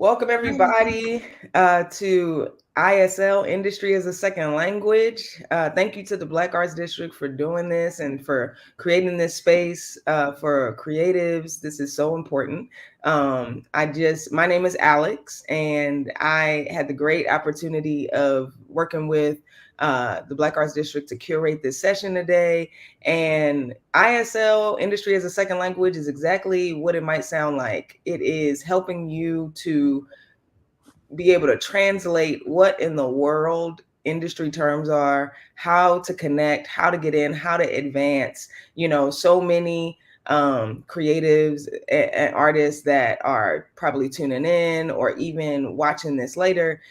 Welcome everybody to ISL Industry as a Second Language. Thank you to the Black Arts District for doing this and for creating this space for creatives. This is so important. My name is Alex, and I had the great opportunity of working with the Black Arts District to curate this session today. And ISL, Industry as a Second Language, is exactly what it might sound like. It is helping you to be able to translate what in the world industry terms are, how to connect, how to get in, how to advance. So many creatives and artists that are probably tuning in or even watching this later.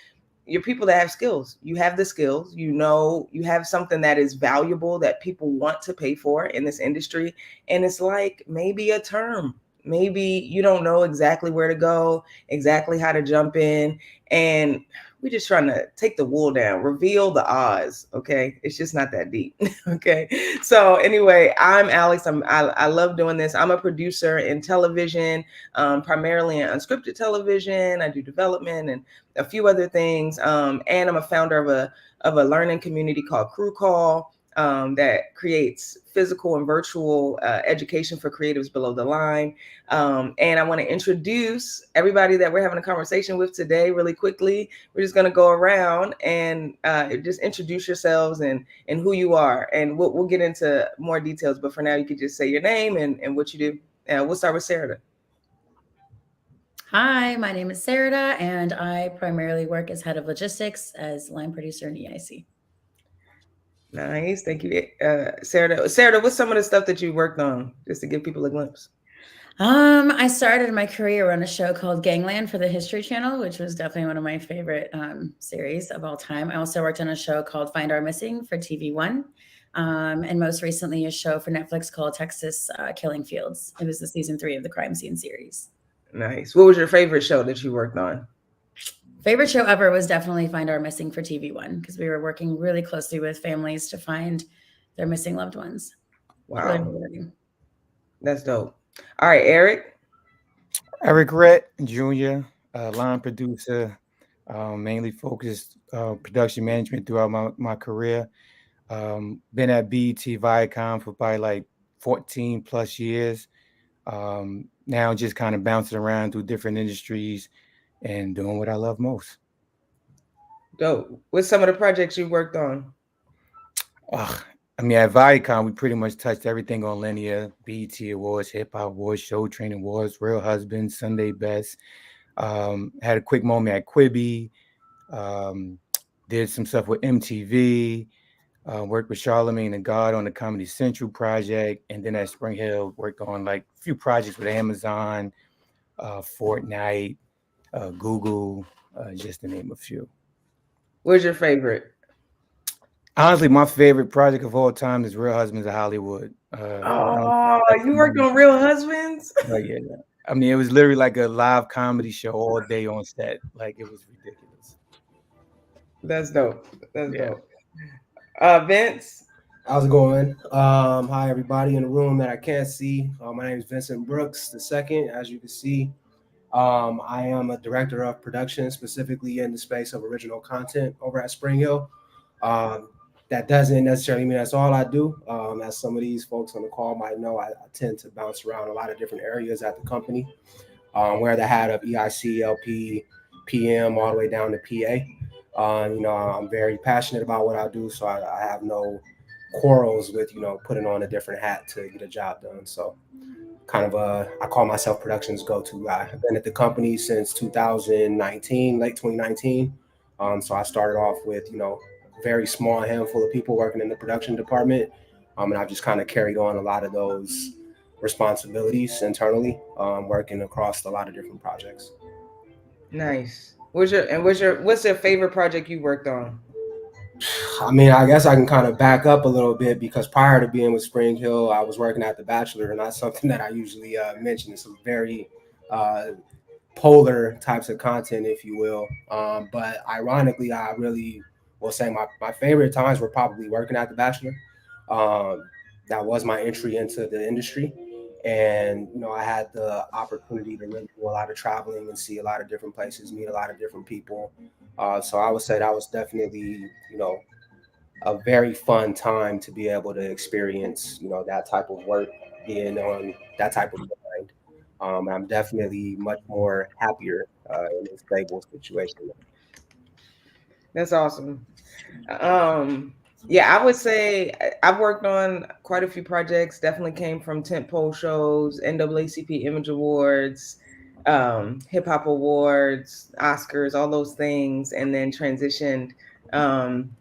You're people that have skills. You have the skills, you have something that is valuable that people want to pay for in this industry. And it's like maybe a term, maybe you don't know exactly where to go, exactly how to jump in. And we're just trying to take the wool down, reveal the Oz. Okay. It's just not that deep. Okay. So anyway, I'm Alex. I love doing this. I'm a producer in television, primarily in unscripted television. I do development and a few other things. And I'm a founder of a learning community called Crew Call that creates physical and virtual education for creatives below the line. And I want to introduce everybody that we're having a conversation with today really quickly. We're just going to go around and just introduce yourselves and who you are. And we'll get into more details. But for now, you could just say your name and what you do. We'll start with Sarah. Hi, my name is Sarah, and I primarily work as head of logistics as line producer in EIC. Nice. Thank you, Sarah. Sarah, what's some of the stuff that you worked on, just to give people a glimpse? I started my career on a show called Gangland for the History Channel, which was definitely one of my favorite series of all time. I also worked on a show called Find Our Missing for TV One, and most recently a show for Netflix called Texas Killing Fields. It was the season 3 of the crime scene series. Nice. What was your favorite show that you worked on? Favorite show ever was definitely Find Our Missing for TV One, because we were working really closely with families to find their missing loved ones. Wow. That's dope. All right, Eric. Eric Rhett Jr., line producer, mainly focused production management throughout my career. Been at BET Viacom for probably like 14 plus years. Now just kind of bouncing around through different industries and doing what I love most. Dope. What's some of the projects you worked on? I mean, at Viacom, we pretty much touched everything on linear: BET Awards, Hip Hop Awards, Show Training Awards, Real Husbands, Sunday Best. Had a quick moment at Quibi. Did some stuff with MTV. Worked with Charlemagne the God on the Comedy Central project, and then at Spring Hill worked on like a few projects with Amazon, Fortnite, Google, just to name a few. What's your favorite? Honestly, my favorite project of all time is Real Husbands of Hollywood. You worked on Real Husbands? Yeah. I mean, it was literally like a live comedy show all day on set. Like, it was ridiculous. That's dope. That's dope. Vince? How's it going? Hi, everybody in the room that I can't see. My name is Vincent Brooks II. As you can see, I am a director of production, specifically in the space of original content over at Spring Hill. That doesn't necessarily mean that's all I do. As some of these folks on the call might know, I tend to bounce around a lot of different areas at the company. Wear the hat of EIC, LP, PM, all the way down to PA. I'm very passionate about what I do, so I have no quarrels with, putting on a different hat to get a job done. So kind of I call myself production's go-to guy. I've been at the company since 2019, late 2019. So I started off with, very small handful of people working in the production department. And I've just kind of carried on a lot of those responsibilities internally, working across a lot of different projects. Nice. What's your favorite project you worked on? I mean, I guess I can kind of back up a little bit, because prior to being with Spring Hill, I was working at The Bachelor, and that's something that I usually mention. It's some very polar types of content, if you will. But ironically, I really will say my favorite times were probably working at The Bachelor. That was my entry into the industry. And, I had the opportunity to really do a lot of traveling and see a lot of different places, meet a lot of different people. So I would say that was definitely, a very fun time to be able to experience, that type of work, being on that type of grind. I'm definitely much more happier in a stable situation. That's awesome. Yeah, I would say I've worked on quite a few projects. Definitely came from tentpole shows, NAACP Image Awards, Hip Hop Awards, Oscars, all those things, and then transitioned um,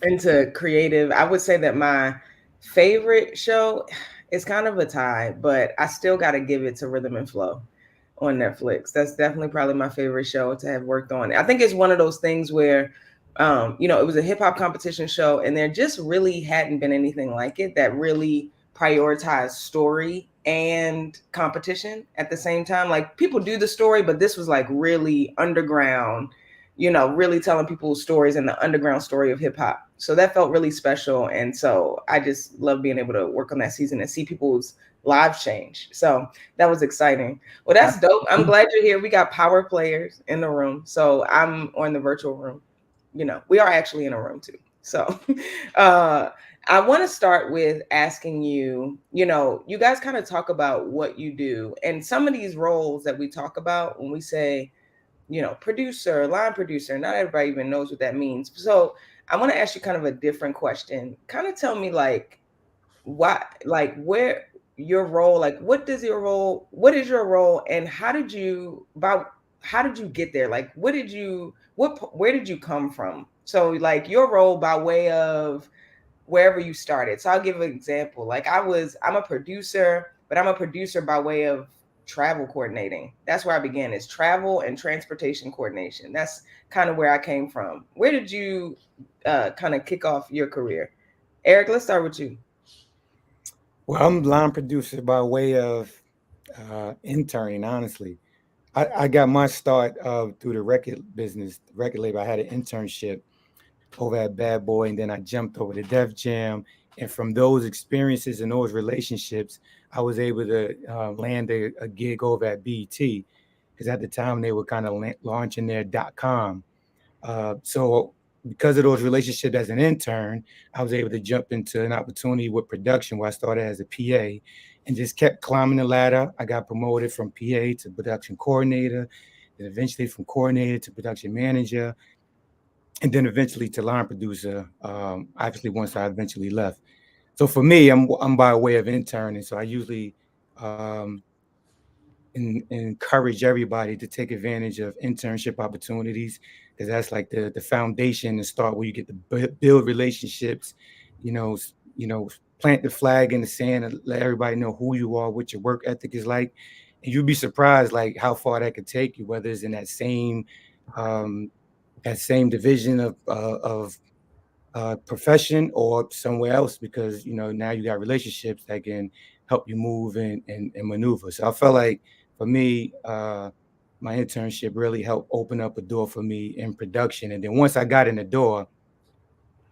into creative. I would say that my favorite show is kind of a tie, but I still got to give it to Rhythm and Flow on Netflix. That's definitely probably my favorite show to have worked on. I think it's one of those things where, it was a hip hop competition show, and there just really hadn't been anything like it that really prioritized story and competition at the same time. Like people do the story, but this was like really underground, really telling people's stories and the underground story of hip hop. So that felt really special. And so I just love being able to work on that season and see people's lives change. So that was exciting. Well, that's dope. I'm glad you're here. We got power players in the room. So I'm on the virtual room. We are actually in a room too. So I want to start with asking you, you guys kind of talk about what you do and some of these roles that we talk about when we say, producer, line producer, not everybody even knows what that means. So I want to ask you kind of a different question. Kind of tell me where your role, what is your role and how did you get there? Like where did you come from? So like your role by way of wherever you started. So I'll give an example. Like I'm a producer, but I'm a producer by way of travel coordinating. That's where I began, is travel and transportation coordination. That's kind of where I came from. Where did you kind of kick off your career? Eric, let's start with you. Well, I'm line producer by way of interning, honestly. I got my start through the record business, the record label. I had an internship over at Bad Boy, and then I jumped over to Def Jam. And from those experiences and those relationships, I was able to land a gig over at BET, because at the time they were kind of launching their .com. So because of those relationships as an intern, I was able to jump into an opportunity with production where I started as a PA and just kept climbing the ladder. I got promoted from PA to production coordinator, and eventually from coordinator to production manager, and then eventually to line producer. Obviously, once I eventually left. So for me, I'm by way of interning. So I usually um, encourage everybody to take advantage of internship opportunities, because that's like the foundation to start, where you get to build relationships, you know, plant the flag in the sand and let everybody know who you are, what your work ethic is like. And you'd be surprised like how far that could take you, whether it's in um, that same division of profession or somewhere else, because now you got relationships that can help you move and maneuver. So I felt like for me, my internship really helped open up a door for me in production. And then once I got in the door,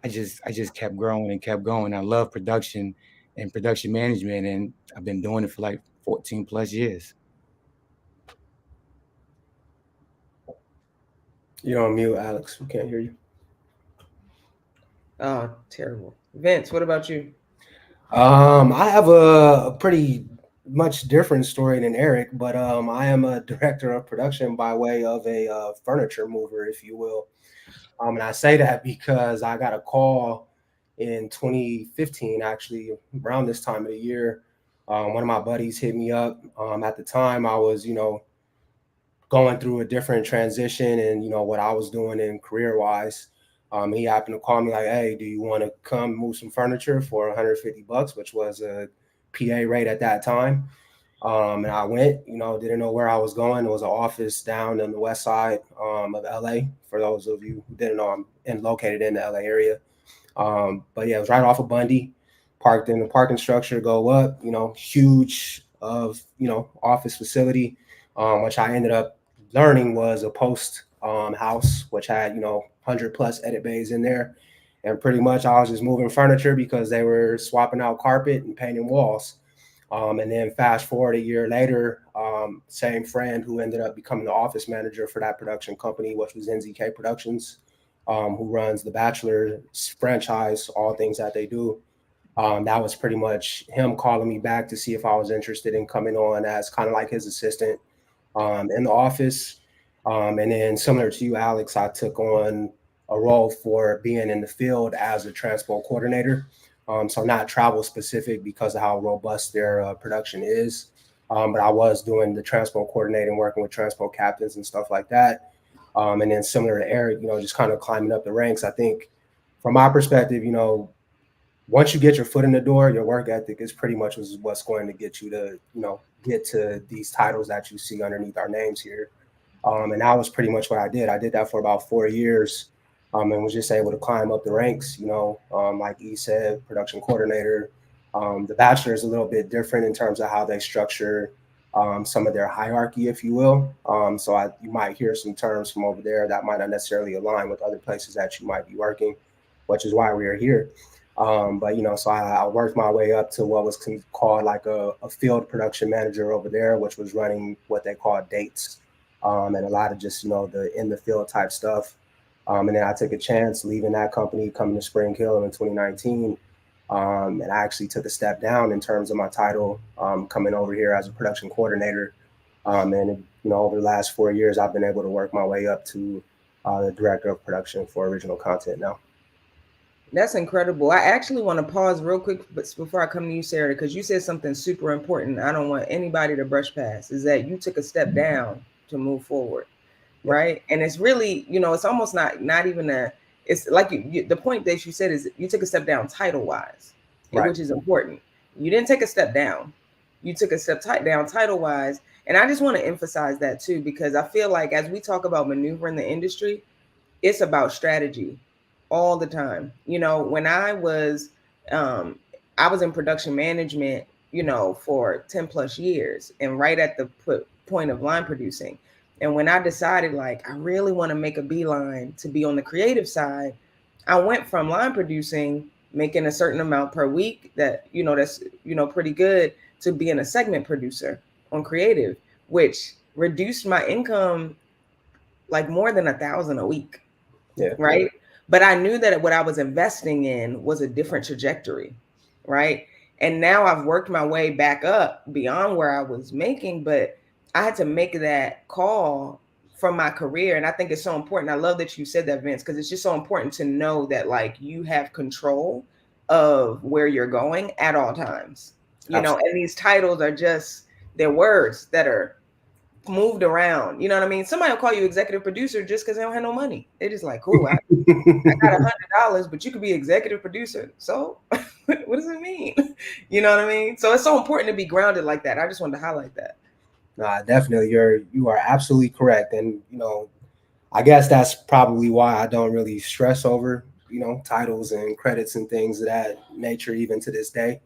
I just kept growing and kept going. I love production and production management, and I've been doing it for like 14 plus years. You're on mute, Alex. We can't hear you. Oh, terrible. Vince, what about you? I have a pretty much different story than Eric, but I am a director of production by way of a furniture mover, if you will. And I say that because I got a call in 2015, actually, around this time of the year. One of my buddies hit me up. At the time, I was, going through a different transition and, what I was doing in career-wise. He happened to call me like, hey, do you want to come move some furniture for $150, which was a PA rate at that time. And I went, didn't know where I was going. It was an office down in the west side of LA. For those of you who didn't know, I'm located in the LA area. But yeah, it was right off of Bundy, parked in the parking structure, go up, huge office facility, which I ended up learning was a post house, which had, 100 plus edit bays in there. And pretty much I was just moving furniture because they were swapping out carpet and painting walls. And then fast forward a year later, same friend who ended up becoming the office manager for that production company, which was NZK Productions, who runs the Bachelor franchise, all things that they do. That was pretty much him calling me back to see if I was interested in coming on as kind of like his assistant in the office. And then similar to you, Alex, I took on a role for being in the field as a transport coordinator. So not travel specific because of how robust their production is. But I was doing the transport coordinating, working with transport captains and stuff like that. And then similar to Eric, just kind of climbing up the ranks. I think from my perspective, once you get your foot in the door, your work ethic is pretty much what's going to get you to, get to these titles that you see underneath our names here. And that was pretty much what I did. I did that for about 4 years, and was just able to climb up the ranks, like E said, production coordinator. The Bachelor is a little bit different in terms of how they structure some of their hierarchy, if you will. So you might hear some terms from over there that might not necessarily align with other places that you might be working, which is why we are here. But so I worked my way up to what was called like a field production manager over there, which was running what they call dates, and a lot of just the in the field type stuff. And then I took a chance leaving that company, coming to Spring Hill in 2019, and I actually took a step down in terms of my title, coming over here as a production coordinator. And over the last 4 years, I've been able to work my way up to the director of production for original content now. That's incredible. I actually want to pause real quick before I come to you, Sarah, because you said something super important. I don't want anybody to brush past is that you took a step down to move forward. Right. And it's really, it's almost not even it's like the point that you said is you took a step down title wise, right, which is important. You didn't take a step down. You took a step down title wise. And I just want to emphasize that too, because I feel like as we talk about maneuvering the industry, it's about strategy all the time. When I was in production management, for 10 plus years and right at the point of line producing. And when I decided like I really want to make a beeline to be on the creative side, I went from line producing, making a certain amount per week that, that's, pretty good, to being a segment producer on creative, which reduced my income like more than $1,000 a week. Yeah. Right. But I knew that what I was investing in was a different trajectory. Right. And now I've worked my way back up beyond where I was making, but I had to make that call from my career. And I think it's so important. I love that you said that, Vince, because it's just so important to know that like you have control of where you're going at all times, and these titles are just, they're words that are moved around. You know what I mean? Somebody will call you executive producer just because they don't have no money. They're just like, cool, I got $100, but you could be executive producer. So what does it mean? You know what I mean? So it's so important to be grounded like that. I just wanted to highlight that. Definitely. You are absolutely correct. And, I guess that's probably why I don't really stress over, titles and credits and things of that nature, even to this day.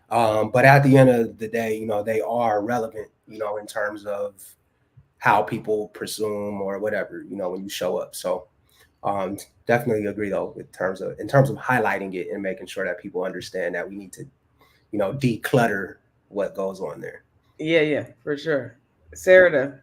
But at the end of the day, they are relevant, in terms of how people presume or whatever, when you show up. So definitely agree though, in terms of highlighting it and making sure that people understand that we need to, declutter what goes on there. Yeah, for sure. Sarah.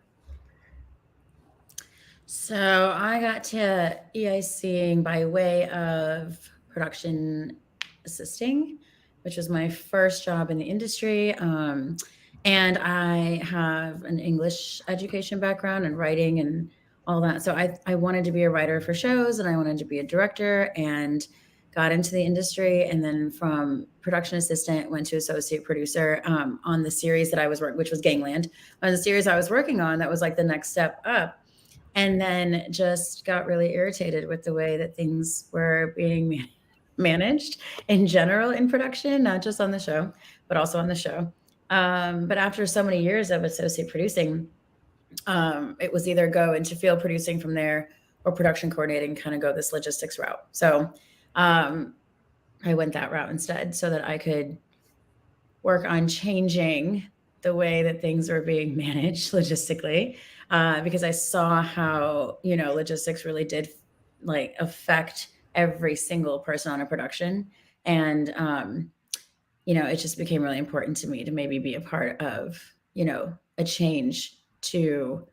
So I got to EICing by way of production assisting, which was my first job in the industry. And I have an English education background and writing and all that. So I wanted to be a writer for shows and I wanted to be a director and got into the industry. And then from production assistant, went to associate producer on the series that I was working, which was Gangland. On the series I was working on, that was like the next step up. And then just got really irritated with the way that things were being managed in general in production, not just on the show, but also on the show. But after so many years of associate producing, it was either go into field producing from there or production coordinating, kind of go this logistics route. So I went that route instead so that I could work on changing the way that things were being managed logistically, because I saw how, logistics really did like affect every single person on a production. And it just became really important to me to maybe be a part of, a change to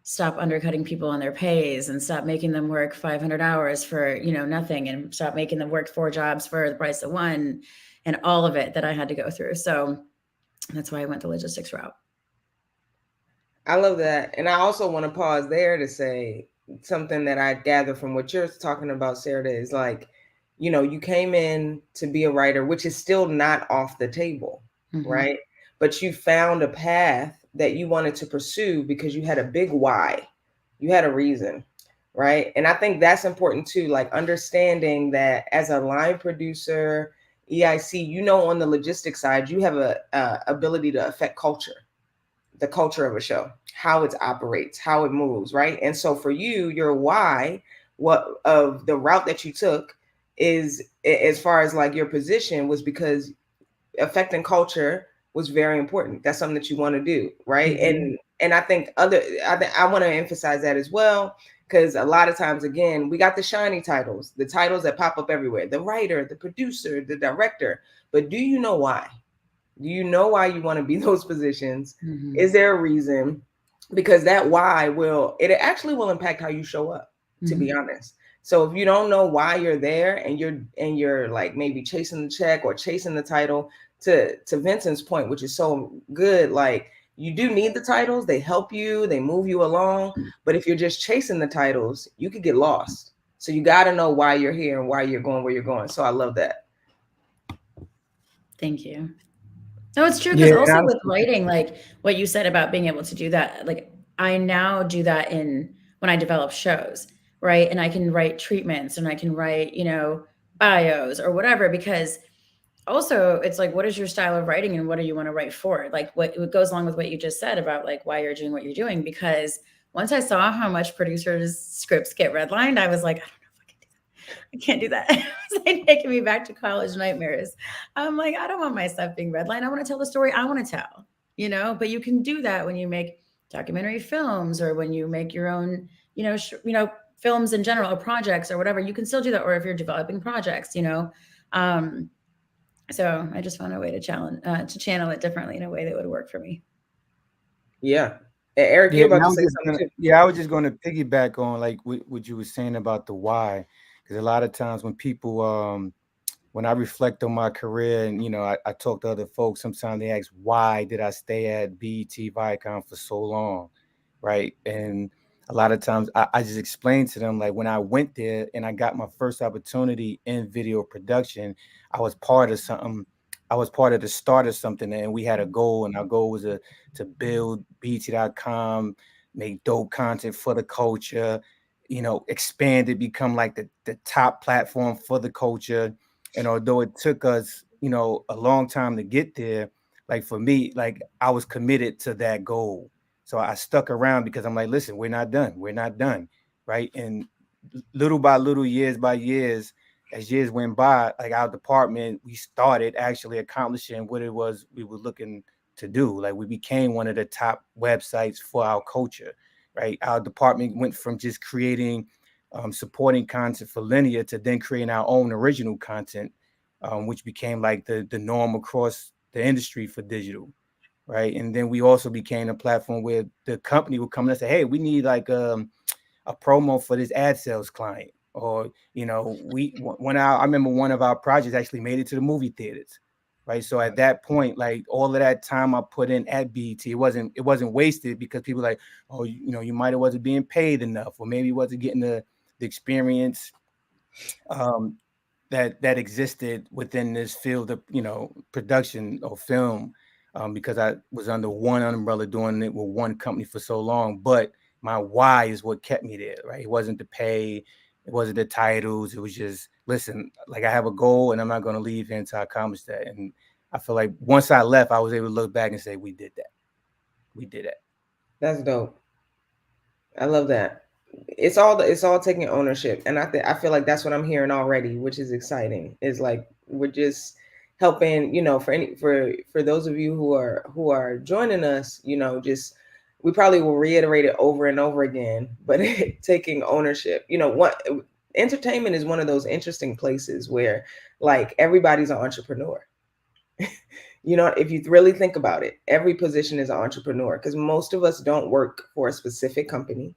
stop undercutting people on their pays and stop making them work 500 hours for, nothing, and stop making them work 4 jobs for the price of one, and all of it that I had to go through. So that's why I went the logistics route. I love that. And I also want to pause there to say something that I gather from what you're talking about, Sarah, is like, you came in to be a writer, which is still not off the table, right? But you found a path that you wanted to pursue because you had a big why. You had a reason, right? And I think that's important too, like understanding that as a line producer, EIC, on the logistics side, you have a ability to affect culture, the culture of a show, how it operates, how it moves, right? And so for you, your why, what of the route that you took is, as far as like your position, was because affecting culture was very important. That's something that you want to do, right? And I think I want to emphasize that as well, because a lot of times, again, we got the shiny titles, the titles that pop up everywhere, the writer, the producer, the director, but do you know why? Do you know why you want to be those positions? Is there a reason? Because that why it actually will impact how you show up, to be honest. So if you don't know why you're there, and you're like maybe chasing the check or chasing the title, to Vincent's point, which is so good, like you do need the titles, they help you, they move you along. But if you're just chasing the titles, you could get lost. So you got to know why you're here and why you're going where you're going. So I love that. Thank you. No, it's true, because also with writing, like what you said about being able to do that, like I now do that when I develop shows, right? And I can write treatments, and I can write, bios or whatever, because also it's like, what is your style of writing and what do you want to write for? Like what goes along with what you just said about like why you're doing what you're doing. Because once I saw how much producers' scripts get redlined, I was like, I don't know if I can do that. I can't do that. It's like taking me back to college nightmares. I'm like, I don't want my stuff being redlined. I want to tell the story I want to tell, but you can do that when you make documentary films, or when you make your own, films in general, or projects or whatever. You can still do that. Or if you're developing projects, so I just found a way to channel it differently in a way that would work for me. Yeah. Eric, you're about to say something too. Yeah, I was just going to piggyback on like what you were saying about the why, because a lot of times when people, when I reflect on my career, and I talk to other folks, sometimes they ask, why did I stay at BET Viacom for so long, right? And a lot of times I just explain to them, like, when I went there and I got my first opportunity in video production, I was part of something. I was part of the start of something, and we had a goal, and our goal was to build BET.com, make dope content for the culture, expand it, become like the top platform for the culture. And although it took us, a long time to get there, like for me, like I was committed to that goal. So I stuck around because I'm like, listen, we're not done. We're not done. Right. And little by little, years by years, as years went by, like our department, we started actually accomplishing what it was we were looking to do. Like we became one of the top websites for our culture. Right. Our department went from just creating supporting content for linear to then creating our own original content, which became like the norm across the industry for digital. Right. And then we also became a platform where the company would come and say, hey, we need like a promo for this ad sales client. Or, I remember one of our projects actually made it to the movie theaters. Right. So at that point, like all of that time I put in at BET, it wasn't wasted, because people like, oh, you might have wasn't being paid enough, or maybe wasn't getting the experience that existed within this field of production or film, because I was under one umbrella doing it with one company for so long. But my why is what kept me there, right? It wasn't the pay, it wasn't the titles, it was just, listen, like I have a goal and I'm not going to leave here until I accomplish that. And I feel like once I left, I was able to look back and say, we did that. That's dope. I love that. It's all taking ownership, and I feel like that's what I'm hearing already, which is exciting. Is like we're just helping, for those of you who are joining us, just we probably will reiterate it over and over again, but taking ownership. What entertainment is one of those interesting places where like everybody's an entrepreneur. You know, if you really think about it, every position is an entrepreneur because most of us don't work for a specific company.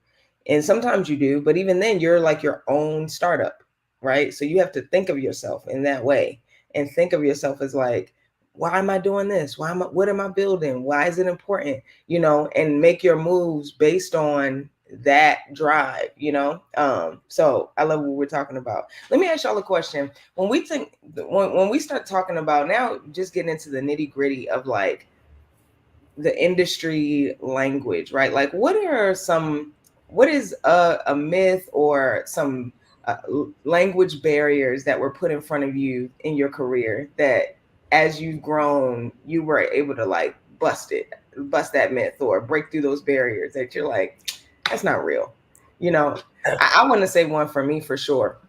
And sometimes you do, but even then, you're like your own startup, right? So you have to think of yourself in that way and think of yourself as like, why am I doing this? What am I building? Why is it important? You know, and make your moves based on that drive, you know? So I love what we're talking about. Let me ask y'all a question. When we think, when we start talking about now, just getting into the nitty gritty of like the industry language, right? Like, what is a myth or some language barriers that were put in front of you in your career that as you've grown, you were able to like bust that myth or break through those barriers that you're like, that's not real. You know, I want to say one for me for sure,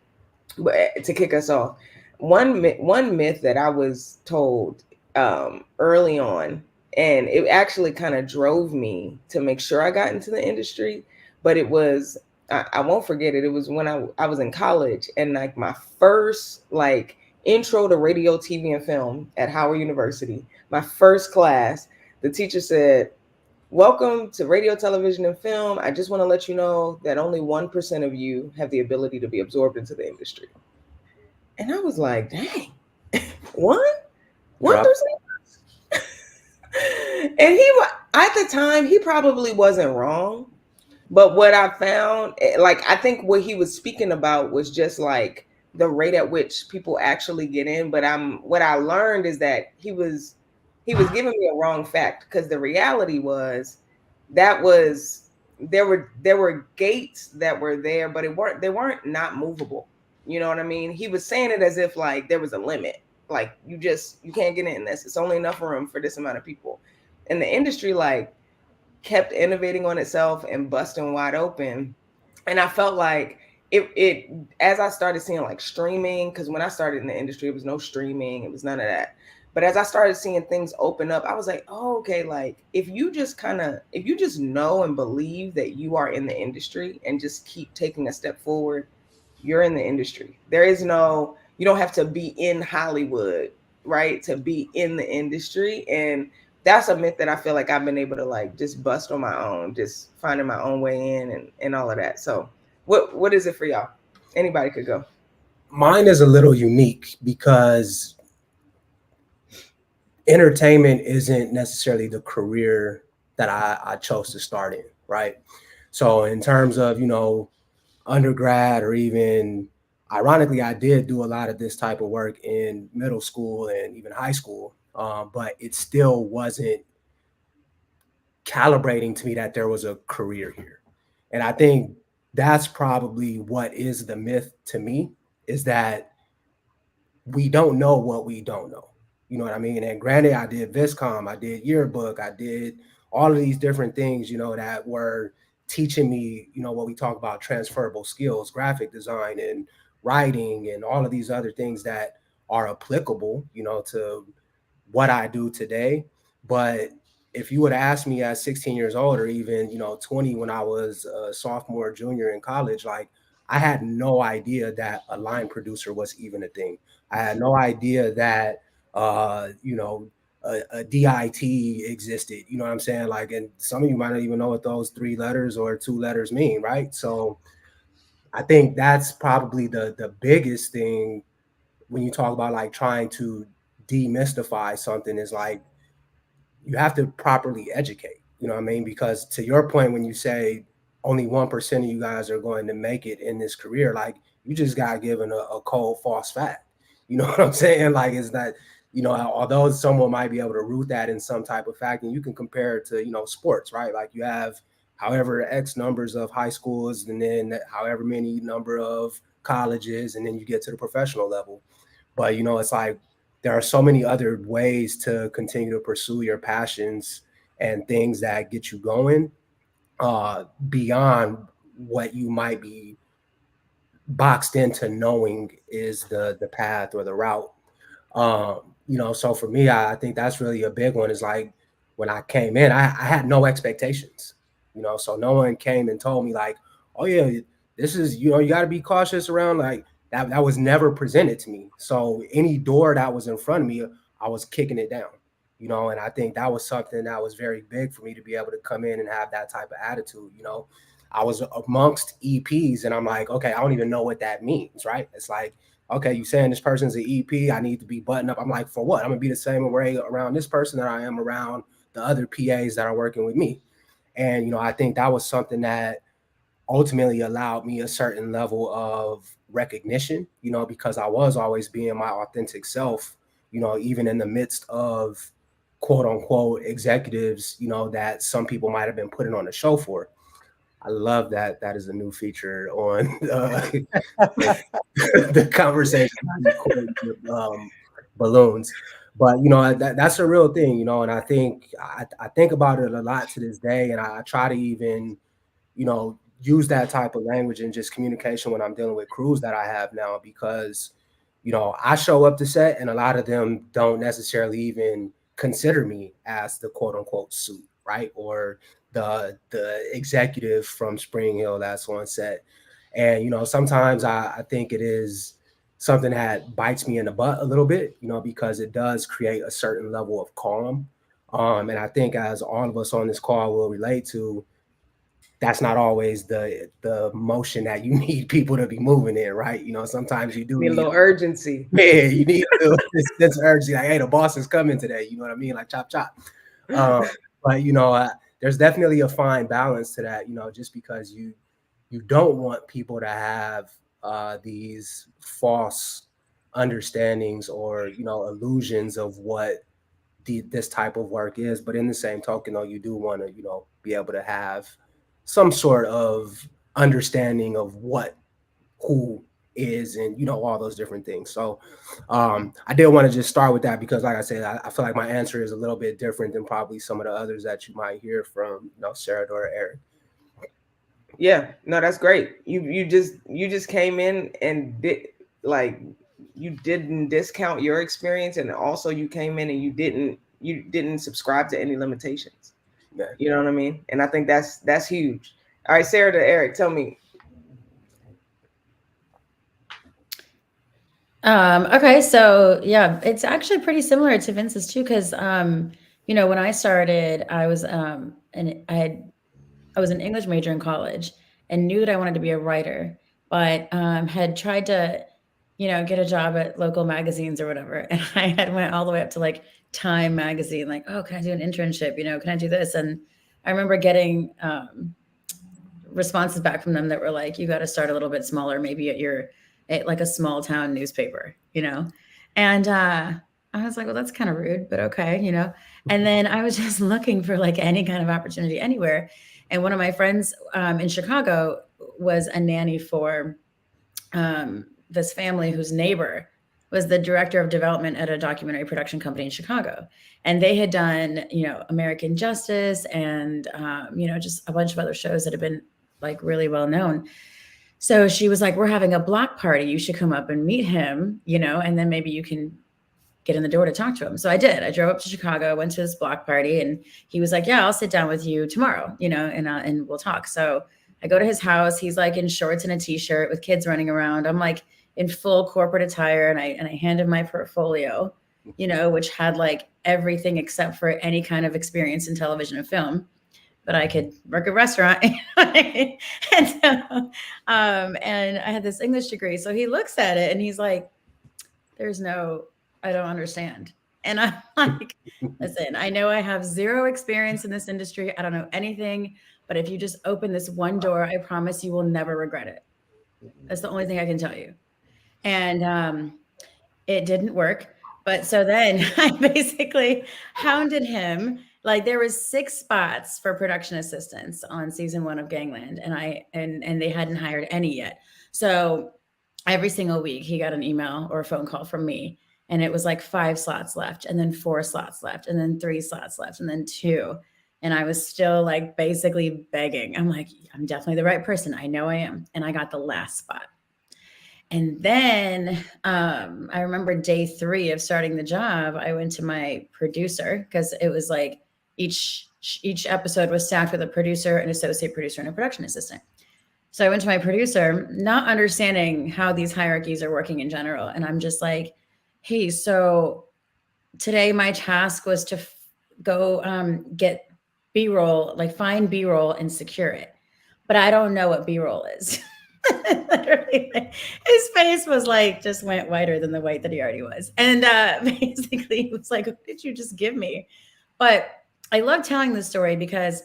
but to kick us off, one myth that I was told early on, and it actually kind of drove me to make sure I got into the industry. But it was I won't forget it. It was when I was in college, and like my first like intro to radio, TV, and film at Howard University. My first class, the teacher said, "Welcome to radio, television, and film. I just want to let you know that only 1% of you have the ability to be absorbed into the industry." And I was like, dang, one, 1%. And at the time, he probably wasn't wrong. But what I found, like, I think what he was speaking about was just like the rate at which people actually get in. But what I learned is that he was giving me a wrong fact, because the reality was that was there were gates that were there, but they weren't not movable. You know what I mean? He was saying it as if like there was a limit. Like you can't get in this. It's only enough room for this amount of people. And the industry like kept innovating on itself and busting wide open. And I felt like it as I started seeing like streaming, because when I started in the industry, it was no streaming, it was none of that. But as I started seeing things open up, I was like, oh, okay, like if you just know and believe that you are in the industry and just keep taking a step forward, you're in the industry. You don't have to be in Hollywood, right, to be in the industry. And that's a myth that I feel like I've been able to like just bust on my own, just finding my own way in and all of that. So what is it for y'all? Anybody could go. Mine is a little unique because entertainment isn't necessarily the career that I chose to start in, right? So in terms of, undergrad, or even ironically, I did do a lot of this type of work in middle school and even high school, but it still wasn't calibrating to me that there was a career here. And I think that's probably what is the myth to me, is that we don't know what we don't know. You know what I mean? And granted, I did Viscom, I did yearbook, I did all of these different things, that were teaching me, what we talk about, transferable skills, graphic design and writing and all of these other things that are applicable, to what I do today. But if you would ask me at 16 years old, or even, 20, when I was a sophomore, junior in college, like I had no idea that a line producer was even a thing. I had no idea that, a DIT existed. You know what I'm saying? Like, and some of you might not even know what those 3 letters or 2 letters mean, right? So I think that's probably the biggest thing when you talk about like trying to demystify something, is like you have to properly educate. You know what I mean? Because to your point, when you say only 1% of you guys are going to make it in this career, like you just got given a cold false fact. You know what I'm saying? Like, it's not, although someone might be able to root that in some type of fact, and you can compare it to, sports, right? Like you have however X numbers of high schools, and then however many number of colleges, and then you get to the professional level. But, it's like there are so many other ways to continue to pursue your passions and things that get you going, beyond what you might be boxed into knowing is the path or the route. So for me, I think that's really a big one, is like when I came in, I had no expectations, so no one came and told me like, oh yeah, this is, you got to be cautious around like that. That was never presented to me. So any door that was in front of me, I was kicking it down, you know, and I think that was something that was very big for me to be able to come in and have that type of attitude, you know. I was amongst EPs and I'm like, okay, I don't even know what that means, right? It's like, okay, you saying this person's an EP, I need to be buttoned up. I'm like, for what? I'm gonna be the same way around this person that I am around the other PAs that are working with me. And, you know, I think that was something that ultimately allowed me a certain level of recognition, you know, because I was always being my authentic self, you know, even in the midst of quote unquote executives, you know, that some people might have been putting on the show for. I love that. That is a new feature on the conversation balloons. But you know that's a real thing, you know, and I think I think about it a lot to this day, and I try to even, you know, use that type of language and just communication when I'm dealing with crews that I have now, because you know I show up to set and a lot of them don't necessarily even consider me as the quote unquote suit, right, or the executive from Spring Hill that's on set. And you know sometimes I think it is something that bites me in the butt a little bit, you know, because it does create a certain level of calm. And I think as all of us on this call will relate to, that's not always the motion that you need people to be moving in, right? You know, sometimes you do Need a need, little urgency. man, you need this sense of urgency, like, hey, the boss is coming today. You know what I mean? Like chop chop. But you know, there's definitely a fine balance to that. You know, just because you don't want people to have these false understandings or, you know, illusions of what this type of work is, but in the same token, though, you do want to, you know, be able to have some sort of understanding of what who is, and you know, all those different things. So I did want to just start with that because, like I said, I feel like my answer is a little bit different than probably some of the others that you might hear from, you know, Sarah or Eric. Yeah, no, that's great. You just came in and did, like, you didn't discount your experience, and also you came in and you didn't subscribe to any limitations. Yeah. You know what I mean? And I think that's huge. All right, Sarah to Eric, tell me. Okay, so yeah, it's actually pretty similar to Vince's too, because you know, when I started, I was I was an English major in college and knew that I wanted to be a writer, but had tried to, you know, get a job at local magazines or whatever. And I had went all the way up to like Time magazine, like, oh, can I do an internship? You know, can I do this? And I remember getting responses back from them that were like, you got to start a little bit smaller, maybe at like a small town newspaper, you know? And I was like, well, that's kind of rude, but okay, you know? And then I was just looking for like any kind of opportunity anywhere. And one of my friends in Chicago was a nanny for this family whose neighbor was the director of development at a documentary production company in Chicago. And they had done, you know, American Justice and, you know, just a bunch of other shows that have been like really well known. So she was like, we're having a block party. You should come up and meet him, you know, and then maybe you can get in the door to talk to him. So I did. I drove up to Chicago, went to his block party, and he was like, yeah, I'll sit down with you tomorrow, you know, and we'll talk. So I go to his house. He's like in shorts and a t-shirt with kids running around. I'm like in full corporate attire, and I hand him my portfolio, you know, which had like everything except for any kind of experience in television and film. But I could work a restaurant. and and I had this English degree. So he looks at it and he's like, I don't understand. And I'm like, listen, I know I have zero experience in this industry. I don't know anything, but if you just open this one door, I promise you will never regret it. That's the only thing I can tell you. And it didn't work. But so then I basically hounded him. Like there was 6 spots for production assistants on season 1 of Gangland, and they hadn't hired any yet. So every single week he got an email or a phone call from me, and it was like 5 slots left, and then 4 slots left, and then 3 slots left, and then 2. And I was still like basically begging. I'm like, I'm definitely the right person. I know I am. And I got the last spot. And then I remember day 3 of starting the job, I went to my producer because it was like each episode was staffed with a producer, an associate producer, and a production assistant. So I went to my producer, not understanding how these hierarchies are working in general. And I'm just like, hey, so today my task was to go get B-roll, like find B-roll and secure it. But I don't know what B-roll is. Literally, his face was like just went whiter than the white that he already was. And basically he was like, what did you just give me? But I love telling this story because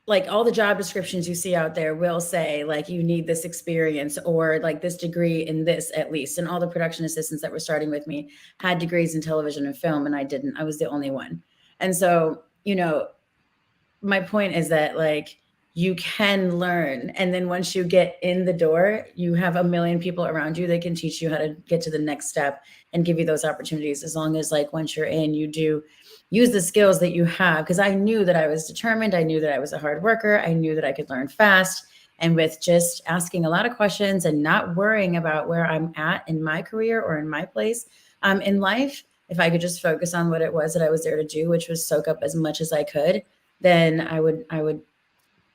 like all the job descriptions you see out there will say like you need this experience or like this degree in this at least. And all the production assistants that were starting with me had degrees in television and film, and I didn't. I was the only one. And so, you know, my point is that like you can learn, and then once you get in the door, you have a million people around you that can teach you how to get to the next step and give you those opportunities, as long as like once you're in, you do use the skills that you have. Because I knew that I was determined, I knew that I was a hard worker, I knew that I could learn fast, and with just asking a lot of questions and not worrying about where I'm at in my career or in my place in life, if I could just focus on what it was that I was there to do, which was soak up as much as I could, then I would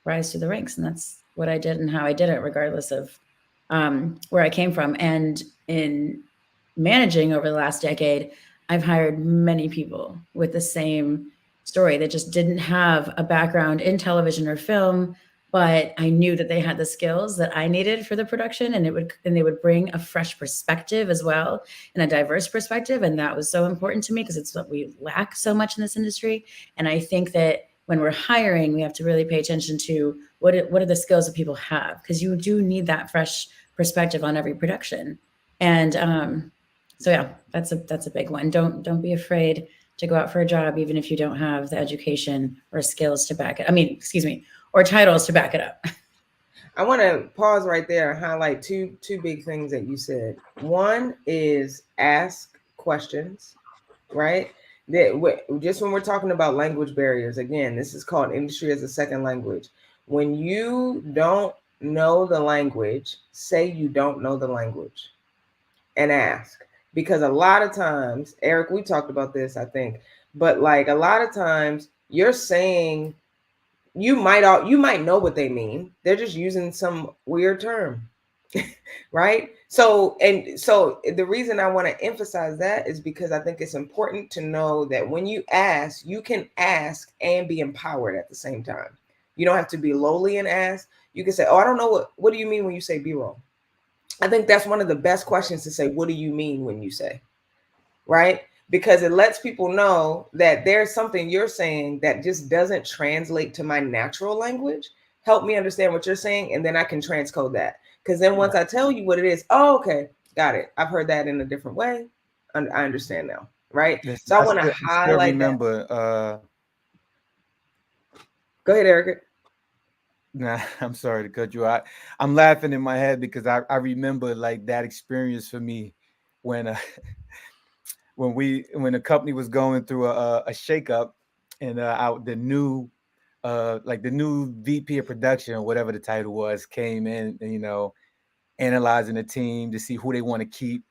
rise through the ranks. And that's what I did and how I did it, regardless of where I came from. And in managing over the last decade, I've hired many people with the same story that just didn't have a background in television or film, but I knew that they had the skills that I needed for the production, and they would bring a fresh perspective as well, and a diverse perspective. And that was so important to me because it's what we lack so much in this industry. And I think that when we're hiring, we have to really pay attention to what are the skills that people have, because you do need that fresh perspective on every production. And so yeah, that's a big one. Don't be afraid to go out for a job, even if you don't have the education or skills to back it. I mean, excuse me, or titles to back it up. I want to pause right there and highlight two big things that you said. One is ask questions, right? Just when we're talking about language barriers, again, this is called industry as a second language. When you don't know the language, say you don't know the language and ask. Because a lot of times, Eric, we talked about this, I think, but like a lot of times you're saying you might know what they mean. They're just using some weird term. Right? So the reason I want to emphasize that is because I think it's important to know that when you ask, you can ask and be empowered at the same time. You don't have to be lowly and ask. You can say, oh, I don't know what do you mean when you say B-roll? I think that's one of the best questions to say, what do you mean when you say, right? Because it lets people know that there's something you're saying that just doesn't translate to my natural language. Help me understand what you're saying, and then I can transcode that. Because then once I tell you what it is, oh, okay, got it. I've heard that in a different way. I understand now, right? Listen, So I want to highlight remember, that. Go ahead, Erica. Nah, I'm sorry to cut you out. I'm laughing in my head because I remember like that experience for me when when the company was going through a shakeup, and the new VP of production or whatever the title was came in, and, you know, analyzing the team to see who they want to keep,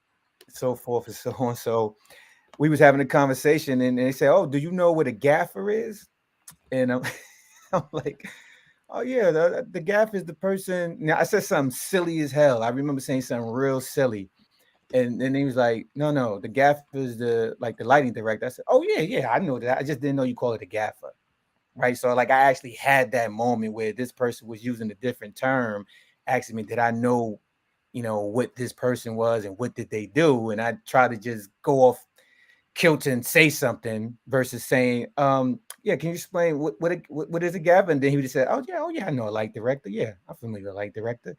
so forth and so on. So we was having a conversation, and they said, "Oh, do you know what a gaffer is?" And I'm like, "Oh yeah, the gaffer is the person." Now I said something silly as hell. I remember saying something real silly. And then he was like, no, the gaffer is the lighting director. I said, oh, yeah, I know that. I just didn't know you call it a gaffer. Right. So like I actually had that moment where this person was using a different term, asking me, did I know, you know, what this person was and what did they do? And I try to just go off kilter and say something versus saying, yeah, can you explain what is a gaffer? And then he would just say, oh yeah, I know a light director. Yeah, I'm familiar with a light director.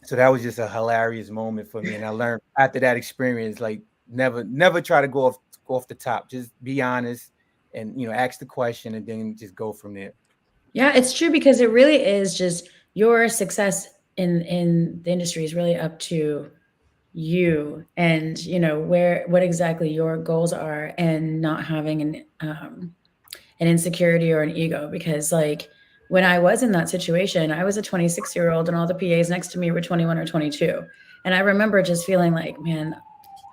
So that was just a hilarious moment for me. And I learned after that experience, like never try to go off the top. Just be honest and, you know, ask the question and then just go from there. Yeah, it's true, because it really is just your success in the industry is really up to you, and you know what exactly your goals are, and not having an insecurity or an ego. Because like when I was in that situation, I was a 26-year-old and all the PAs next to me were 21 or 22. And I remember just feeling like, man,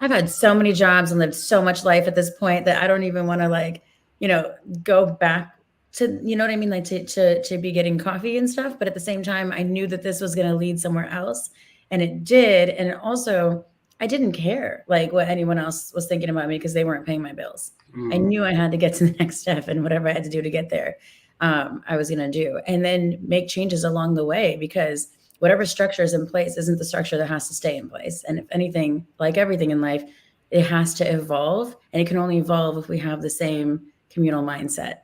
I've had so many jobs and lived so much life at this point that I don't even want to, like, you know, go back to, you know what I mean? Like to be getting coffee and stuff. But at the same time, I knew that this was going to lead somewhere else, and it did. And it also I didn't care like what anyone else was thinking about me because they weren't paying my bills. Mm-hmm. I knew I had to get to the next step, and whatever I had to do to get there, I was going to do, and then make changes along the way, because whatever structure is in place isn't the structure that has to stay in place. And if anything, like everything in life, it has to evolve, and it can only evolve if we have the same communal mindset.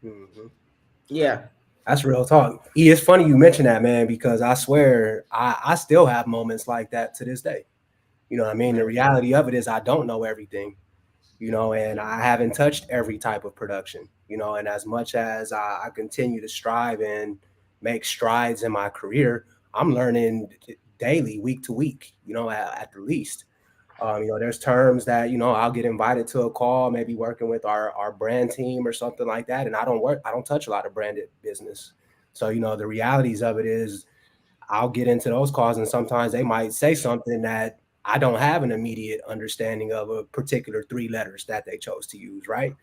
Mm-hmm. Yeah. That's real talk. It's funny you mentioned that, man, because I swear I still have moments like that to this day. You know what I mean? The reality of it is I don't know everything, you know, and I haven't touched every type of production, you know, and as much as I continue to strive and make strides in my career, I'm learning daily, week to week, you know, at the least. You know, there's terms that, you know, I'll get invited to a call, maybe working with our brand team or something like that. And I don't touch a lot of branded business. So, you know, the realities of it is I'll get into those calls and sometimes they might say something that I don't have an immediate understanding of a particular 3 letters that they chose to use, right?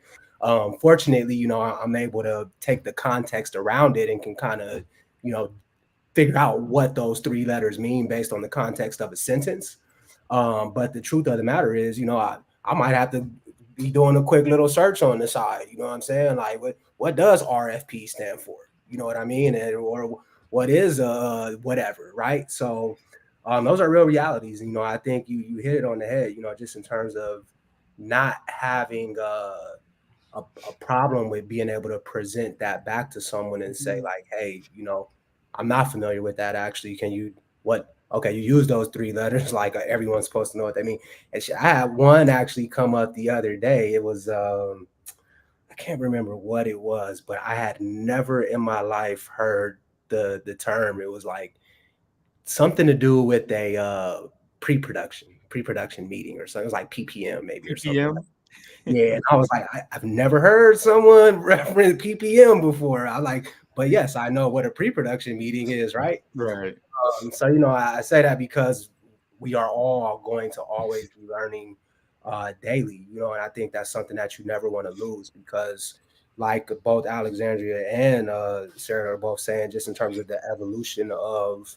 Fortunately, you know, I'm able to take the context around it and can kind of, you know, figure out what those 3 letters mean based on the context of a sentence. But the truth of the matter is, you know, I might have to be doing a quick little search on the side. You know what I'm saying? Like, what does RFP stand for? You know what I mean? And or what is whatever, right? So those are real realities. You know, I think you hit it on the head. You know, just in terms of not having a problem with being able to present that back to someone and say like, hey, you know, I'm not familiar with that. Actually, can you what? Okay, you use those 3 letters like everyone's supposed to know what they mean. And I had one actually come up the other day. It was I can't remember what it was, but I had never in my life heard the term. It was like something to do with a pre-production meeting or something. It was like PPM maybe or something. PPM. Yeah, and I was like, I've never heard someone reference PPM before. I like, but yes, I know what a pre-production meeting is, right? Right. So you know, I say that because we are all going to always be learning daily, you know, and I think that's something that you never want to lose because, like both Alexandria and Sarah are both saying, just in terms of the evolution of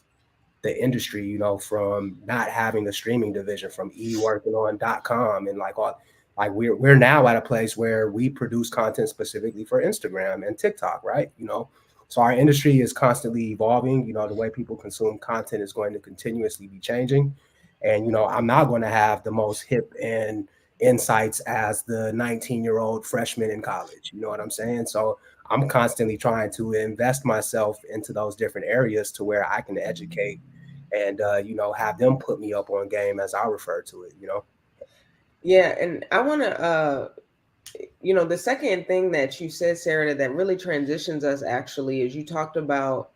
the industry, you know, from not having a streaming division, from working on .com and like all, like we're now at a place where we produce content specifically for Instagram and TikTok, right? You know, so our industry is constantly evolving. You know, the way people consume content is going to continuously be changing. And, you know, I'm not going to have the most hip and insights as the 19-year-old freshman in college. You know what I'm saying? So I'm constantly trying to invest myself into those different areas to where I can educate and, you know, have them put me up on game as I refer to it, you know? Yeah. And I want to, you know, the second thing that you said, Sarah, that really transitions us actually is you talked about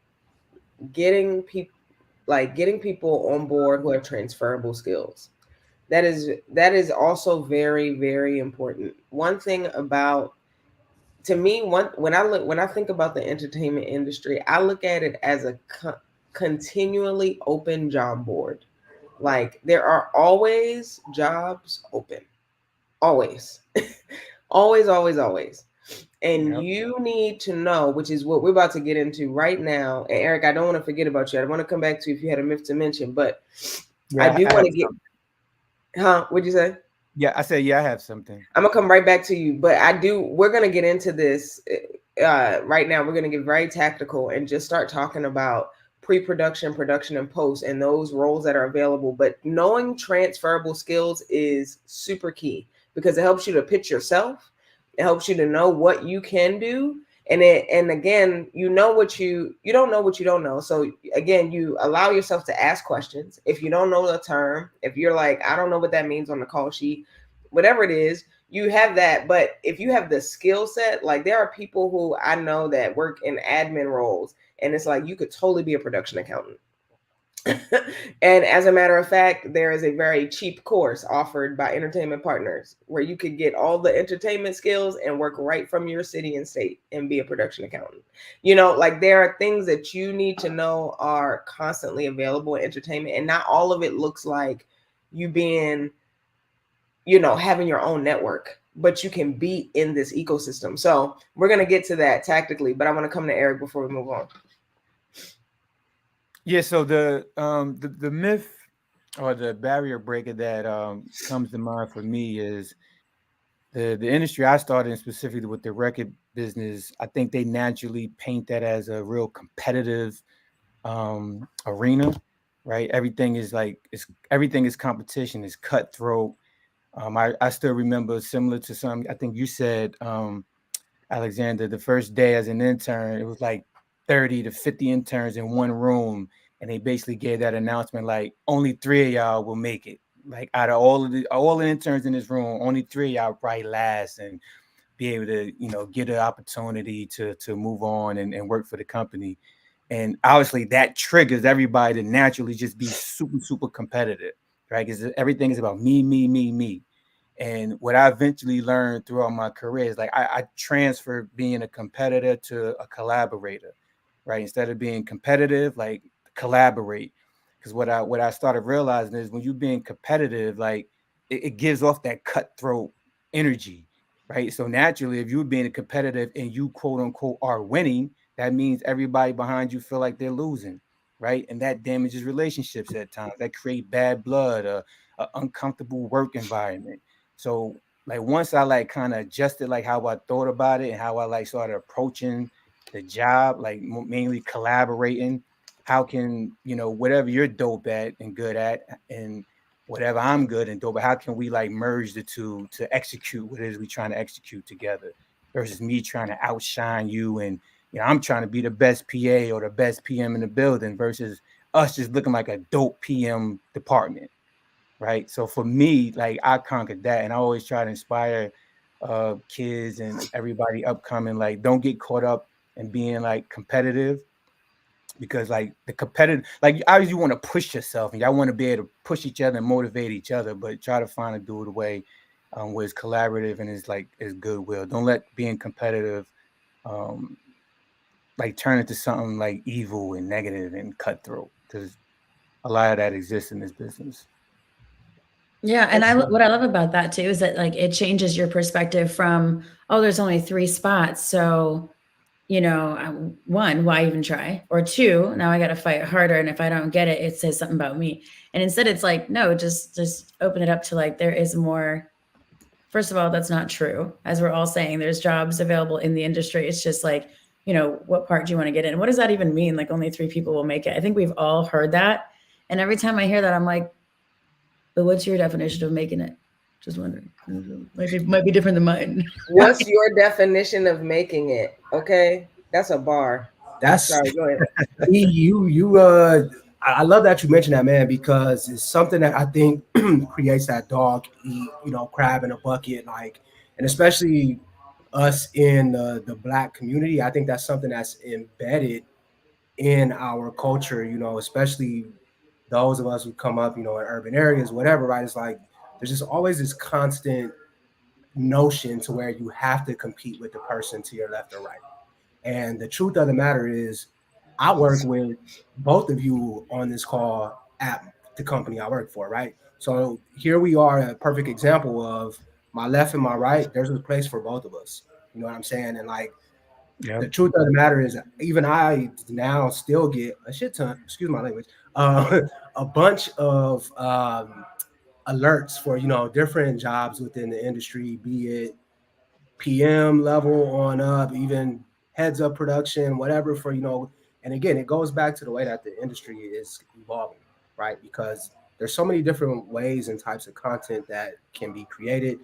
getting people on board who have transferable skills. That is also very, very important. One thing about, to me, when I think about the entertainment industry, I look at it as a continually open job board. Like there are always jobs open, always, always, always, always. And Yep. you need to know, which is what we're about to get into right now. And Eric, I don't want to forget about you. I want to come back to you if you had a myth to mention, but Yeah, I do I want have to get, something. what'd you say? Yeah, I said, yeah, I have something. I'm gonna come right back to you, but we're gonna get into this right now. We're gonna get very tactical and just start talking about pre-production, production, and post, and those roles that are available. But knowing transferable skills is super key because it helps you to pitch yourself. It helps you to know what you can do. And again, you know what you don't know what you don't know. So again, you allow yourself to ask questions. If you don't know the term, if you're like, I don't know what that means on the call sheet, whatever it is, you have that. But if you have the skill set, like there are people who I know that work in admin roles, and it's like you could totally be a production accountant. And as a matter of fact, there is a very cheap course offered by Entertainment Partners where you could get all the entertainment skills and work right from your city and state and be a production accountant. You know, like there are things that you need to know are constantly available in entertainment, and not all of it looks like you being, you know, having your own network, but you can be in this ecosystem. So we're going to get to that tactically, but I want to come to Eric before we move on. Yeah, so the myth or the barrier breaker that comes to mind for me is the industry I started in, specifically with the record business. I think they naturally paint that as a real competitive arena, right? Everything is competition, is cutthroat. I still remember, similar to some, I think you said, Alexander, the first day as an intern, it was like 30 to 50 interns in one room. And they basically gave that announcement like only 3 of y'all will make it. Like out of all the interns in this room, only 3 of y'all probably last and be able to, get an opportunity to move on and work for the company. And obviously that triggers everybody to naturally just be super, super competitive, right? Because everything is about me, me, me, me. And what I eventually learned throughout my career is like I transferred being a competitor to a collaborator, right? Instead of being competitive, like collaborate. Because what I started realizing is when you're being competitive, like it gives off that cutthroat energy, right? So naturally, if you're being competitive and you quote unquote are winning, that means everybody behind you feel like they're losing, right? And that damages relationships at times. That create bad blood, a uncomfortable work environment. So like once I like kind of adjusted like how I thought about it and how I like started approaching the job, like mainly collaborating, how can, whatever you're dope at and good at and whatever I'm good and dope, but how can we like merge the two to execute what it is we trying to execute together versus me trying to outshine you and I'm trying to be the best PA or the best PM in the building versus us just looking like a dope PM department. Right. So for me, like I conquered that. And I always try to inspire kids and everybody upcoming, like don't get caught up in being like competitive because like the competitive, like obviously you want to push yourself and y'all want to be able to push each other and motivate each other, but try to find a do it way where it's collaborative and it's like is goodwill. Don't let being competitive um like turn into something like evil and negative and cutthroat because a lot of that exists in this business. Yeah, and what I love about that too is that like it changes your perspective from, oh, there's only 3 spots, so one, why even try? Or two, now I got to fight harder, and if I don't get it, it says something about me. And instead, it's like, no, just open it up to like there is more. First of all, that's not true. As we're all saying, there's jobs available in the industry. It's just like, what part do you want to get in? What does that even mean? Like only 3 people will make it. I think we've all heard that, and every time I hear that, I'm like, but what's your definition of making it? Just wondering. Might be different than mine. What's your definition of making it? Okay, that's a bar. That's Sorry, go ahead. I love that you mentioned that, man, because it's something that I think creates that dog eat, crab in a bucket, like, and especially us in the Black community. I think that's something that's embedded in our culture, especially those of us who come up, in urban areas, whatever, right? It's like there's just always this constant notion to where you have to compete with the person to your left or right. And the truth of the matter is, I work with both of you on this call at the company I work for, right? So here we are, a perfect example of my left and my right. There's a place for both of us. You know what I'm saying? And like, the truth of the matter is, even I now still get a shit ton, excuse my language, a bunch of alerts for, different jobs within the industry, be it PM level on up, even heads of production, whatever for, and again, it goes back to the way that the industry is evolving, right? Because there's so many different ways and types of content that can be created.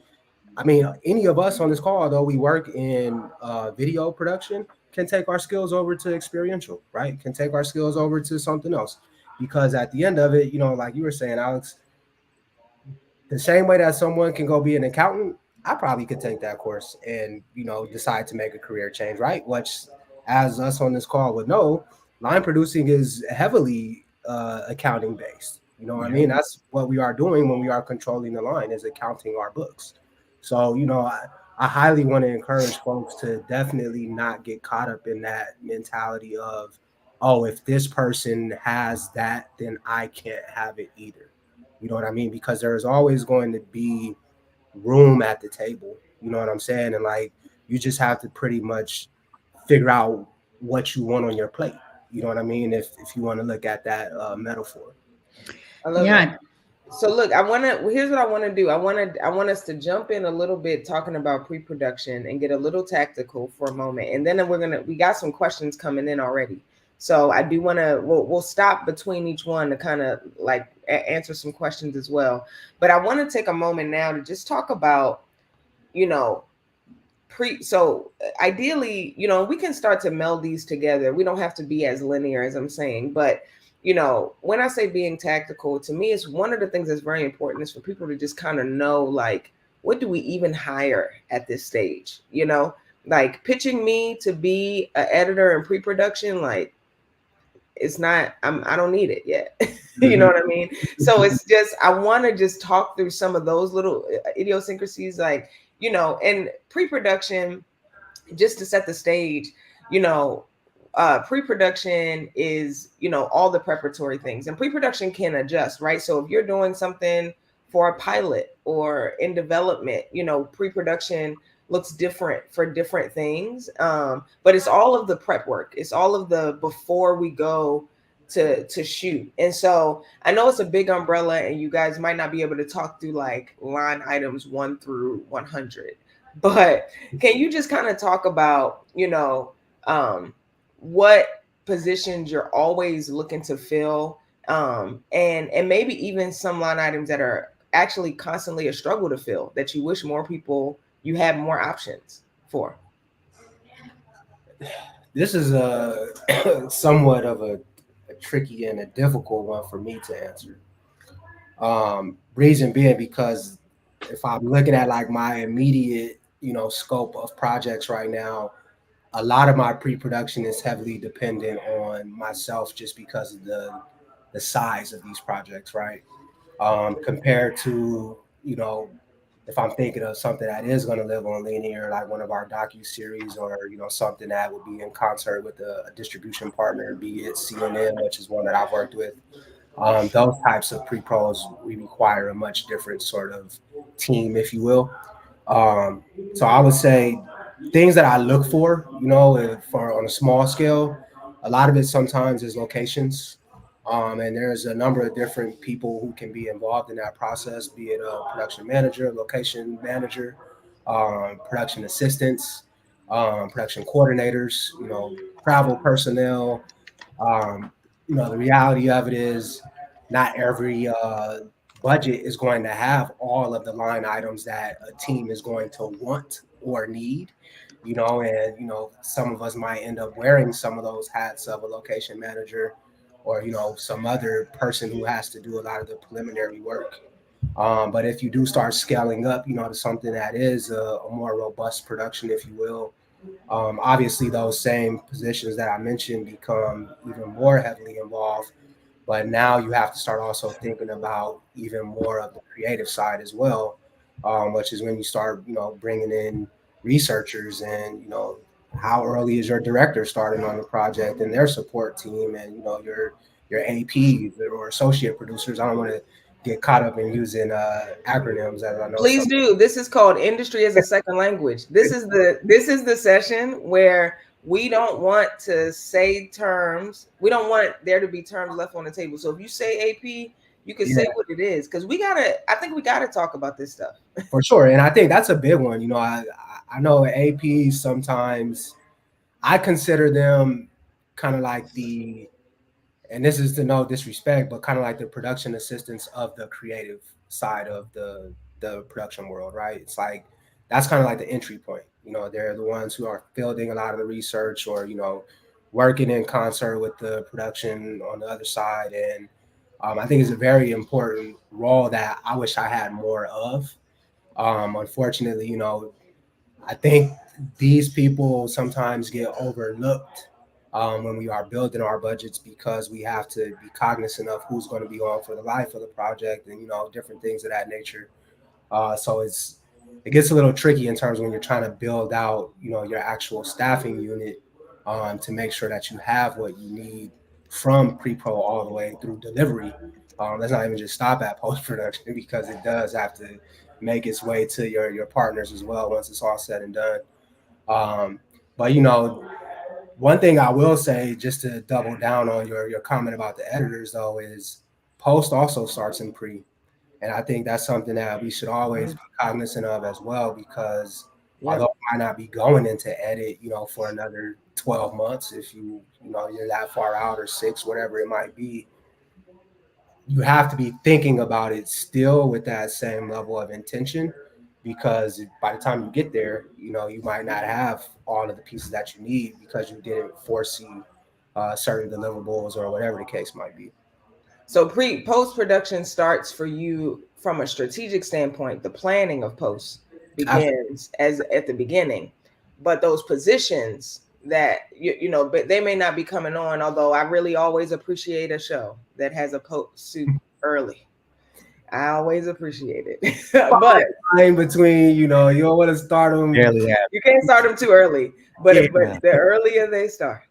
I mean, any of us on this call, although we work in video production, can take our skills over to experiential, right? Can take our skills over to something else. Because at the end of it, like you were saying, Alex, the same way that someone can go be an accountant, I probably could take that course and decide to make a career change, right? Which, as us on this call would know, line producing is heavily accounting based. You know what I mean? That's what we are doing when we are controlling the line, is accounting our books. So I highly want to encourage folks to definitely not get caught up in that mentality of, oh, if this person has that, then I can't have it either. You know what I mean? Because there's always going to be room at the table. You know what I'm saying? And like, you just have to pretty much figure out what you want on your plate. You know what I mean? If you want to look at that metaphor. I love Yeah. that. So look, here's what I want to do. I want us to jump in a little bit talking about pre-production and get a little tactical for a moment. And then we got some questions coming in already. So I do want to, we'll stop between each one to kind of like answer some questions as well. But I want to take a moment now to just talk about, you know, so ideally, we can start to meld these together. We don't have to be as linear as I'm saying, but when I say being tactical, to me, it's one of the things that's very important is for people to just kind of know, like, what do we even hire at this stage? Like pitching me to be an editor in pre-production, like it's not, I don't need it yet. You know what I mean? So it's just, I want to just talk through some of those little idiosyncrasies, like, and pre-production, just to set the stage, pre-production is, all the preparatory things, and pre-production can adjust, right? So if you're doing something for a pilot or in development, pre-production looks different for different things. But it's all of the prep work. It's all of the before we go to shoot. And so I know it's a big umbrella and you guys might not be able to talk through like line items 1 through 100, but can you just kind of talk about, what positions you're always looking to fill, and maybe even some line items that are actually constantly a struggle to fill that you wish you had more options for? This is a somewhat of a tricky and a difficult one for me to answer. Reason being because if I'm looking at like my immediate, scope of projects right now, a lot of my pre-production is heavily dependent on myself just because of the size of these projects, right? Compared to, if I'm thinking of something that is going to live on linear, like one of our docu-series, or something that would be in concert with a distribution partner, be it CNN, which is one that I've worked with. Those types of pre-pros, we require a much different sort of team, if you will. So I would say things that I look for, for on a small scale, a lot of it sometimes is locations. And there's a number of different people who can be involved in that process, be it a production manager, location manager, production assistants, production coordinators, travel personnel. Um, the reality of it is not every budget is going to have all of the line items that a team is going to want or need, and some of us might end up wearing some of those hats of a location manager, or some other person who has to do a lot of the preliminary work. But if you do start scaling up, to something that is a more robust production, if you will, obviously those same positions that I mentioned become even more heavily involved. But now you have to start also thinking about even more of the creative side as well, which is when you start, bringing in researchers, and how early is your director starting on the project and their support team, and your APs or associate producers. I don't want to get caught up in using acronyms, as I know Please some. do. This is called industry as a second language. This is the session where we don't want to say terms. We don't want there to be terms left on the table. So if you say AP, you can say what it is, because I think we gotta talk about this stuff. For sure. And I think that's a big one. I know APs sometimes, I consider them kind of like and this is to no disrespect, but kind of like the production assistants of the creative side of the production world, right? It's like, that's kind of like the entry point. They're the ones who are fielding a lot of the research, or, working in concert with the production on the other side. And I think it's a very important role that I wish I had more of. Unfortunately, I think these people sometimes get overlooked when we are building our budgets, because we have to be cognizant of who's going to be on for the life of the project, and different things of that nature. So it gets a little tricky in terms of when you're trying to build out your actual staffing unit, to make sure that you have what you need from pre-pro all the way through delivery. Let's not even just stop at post-production, because it does have to make its way to your partners as well once it's all said and done. But one thing I will say, just to double down on your comment about the editors, though, is post also starts in pre. And I think that's something that we should always be cognizant of as well, because although it might not be going into edit, for another 12 months, if you're that far out, or 6, whatever it might be, you have to be thinking about it still with that same level of intention, because by the time you get there, you might not have all of the pieces that you need because you didn't foresee certain deliverables or whatever the case might be. So post-production starts for you from a strategic standpoint. The planning of post begins as at the beginning, but those positions that but they may not be coming on. Although I really always appreciate a show that has a post suit early. I always appreciate it. But in between, you don't want to start them. You can't start them too early. But the earlier they start.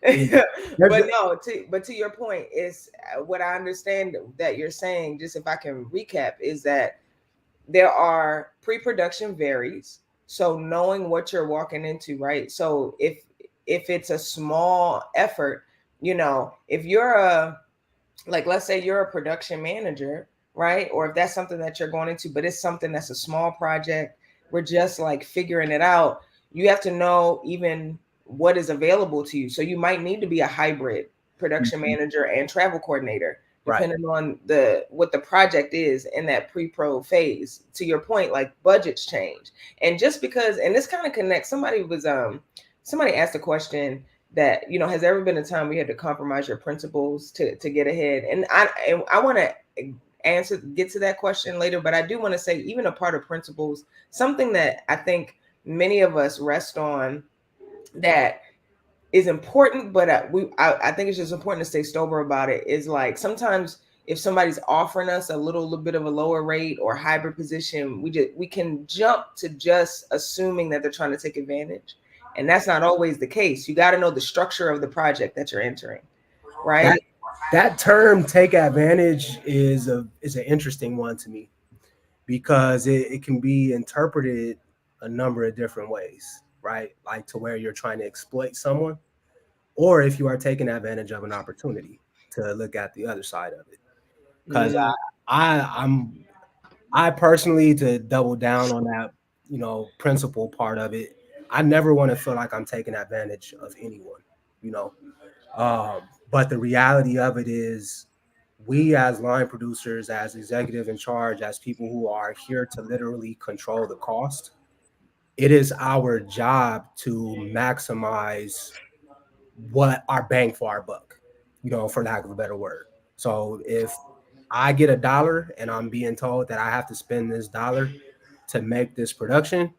But no, to your point, is what I understand that you're saying, just if I can recap, is that there are pre-production varies. So knowing what you're walking into, right? So if it's a small effort, if you're let's say you're a production manager, right? Or if that's something that you're going into, but it's something that's a small project, we're just like figuring it out. You have to know even what is available to you. So you might need to be a hybrid production manager and travel coordinator, depending on what the project is in that pre-pro phase. To your point, like budgets change. And just because, and this kind of connects, somebody asked a question that, has there ever been a time we had to compromise your principles to get ahead? And I want to get to that question later, but I do want to say, even a part of principles, something that I think many of us rest on that is important, but I think it's just important to stay sober about it, is like sometimes if somebody's offering us a little bit of a lower rate or hybrid position, we can jump to just assuming that they're trying to take advantage. And that's not always the case. You got to know the structure of the project that you're entering, right? That term "take advantage" is an interesting one to me, because it can be interpreted a number of different ways, right? Like to where you're trying to exploit someone, or if you are taking advantage of an opportunity, to look at the other side of it. Because I personally, to double down on that, principle part of it, I never want to feel like I'm taking advantage of anyone, but the reality of it is, we as line producers, as executive in charge, as people who are here to literally control the cost, it is our job to maximize what our bang for our buck, for lack of a better word. So if I get $1 and I'm being told that I have to spend this dollar to make this production,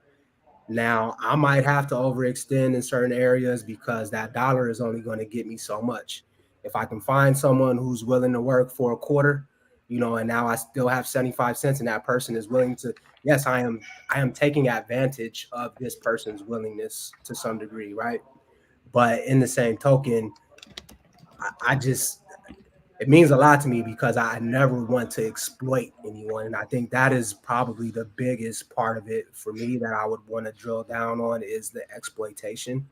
now I might have to overextend in certain areas, because that dollar is only going to get me so much. If I can find someone who's willing to work for a quarter, and now I still have 75 cents, and that person is willing to, yes, I am taking advantage of this person's willingness to some degree, right? But in the same token, I just, it means a lot to me, because I never want to exploit anyone. And I think that is probably the biggest part of it for me that I would want to drill down on, is the exploitation.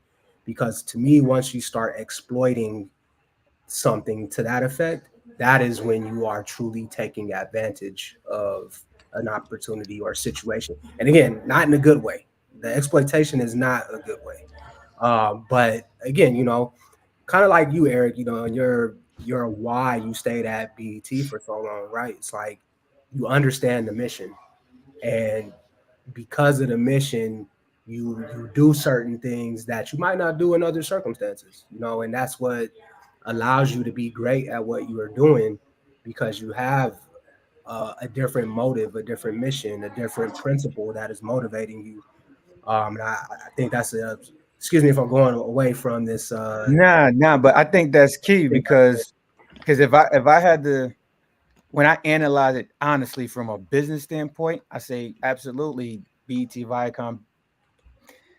Because to me, once you start exploiting something to that effect, that is when you are truly taking advantage of an opportunity or situation. And again, not in a good way. The exploitation is not a good way. But again, kind of like you, Eric, your why you stayed at BET for so long, right? It's like you understand the mission, and because of the mission, you do certain things that you might not do in other circumstances, and that's what allows you to be great at what you are doing, because you have a different motive, a different mission, a different principle that is motivating you. And I think that's excuse me if I'm going away from this. Nah, but I think that's key, because if I had to, when I analyze it honestly from a business standpoint, I say absolutely BET Viacom,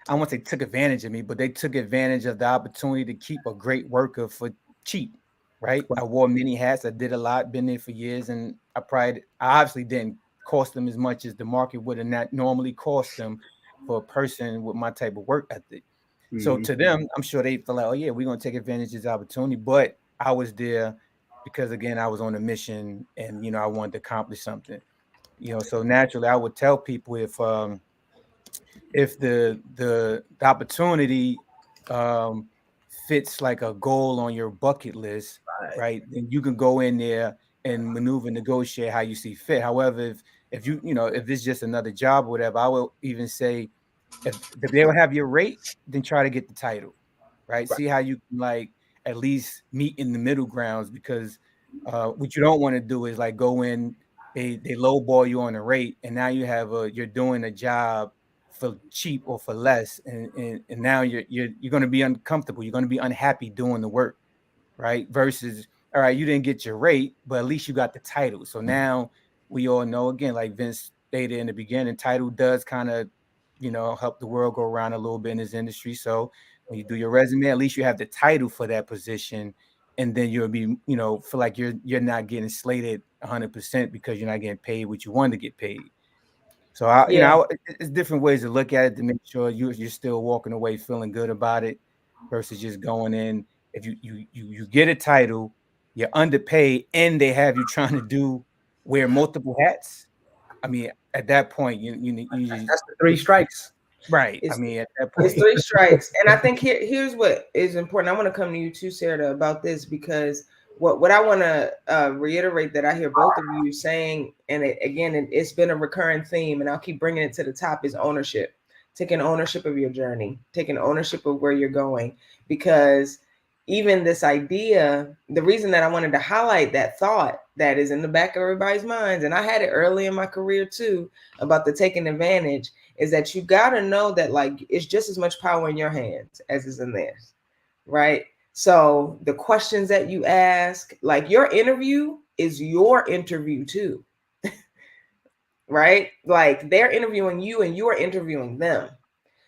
I won't say took advantage of me, but they took advantage of the opportunity to keep a great worker for cheap, right? I wore many hats. I did a lot, been there for years, and I obviously didn't cost them as much as the market would have not normally cost them for a person with my type of work ethic. So to them, I'm sure they feel like, oh yeah, we're gonna take advantage of this opportunity. But I was there because, again, I was on a mission, and I wanted to accomplish something. So naturally I would tell people if the opportunity fits like a goal on your bucket list, right, then you can go in there and maneuver, negotiate how you see fit. However, if if it's just another job or whatever, I will even say if they will have your rate, then try to get the title, right? See how you can like at least meet in the middle grounds, because what you don't want to do is like go in, they lowball you on the rate, and now you're doing a job for cheap or for less, and now you're going to be uncomfortable. You're going to be unhappy doing the work, right? Versus, all right, you didn't get your rate, but at least you got the title. So now we all know, again, like Vince stated in the beginning, title does kind of, help the world go around a little bit in this industry. So when you do your resume, at least you have the title for that position, and then you'll be, feel like you're not getting slated 100% because you're not getting paid what you want to get paid. So it's different ways to look at it to make sure you're still walking away feeling good about it, versus just going in. If you get a title, you're underpaid, and they have you trying to wear multiple hats. I mean, at that point, that's the 3 strikes. Right. It's, I mean, at that point, it's 3 strikes. And I think here's what is important. I want to come to you too, Sarah, about this, because what I want to reiterate that I hear both of you saying, and it's been a recurring theme, and I'll keep bringing it to the top, is ownership. Taking ownership of your journey, taking ownership of where you're going. Because even this idea, the reason that I wanted to highlight that thought that is in the back of everybody's minds, and I had it early in my career too, about the taking advantage, is that you got to know that like it's just as much power in your hands as is in theirs, right? So the questions that you ask, like your interview is your interview too, right? Like they're interviewing you and you are interviewing them.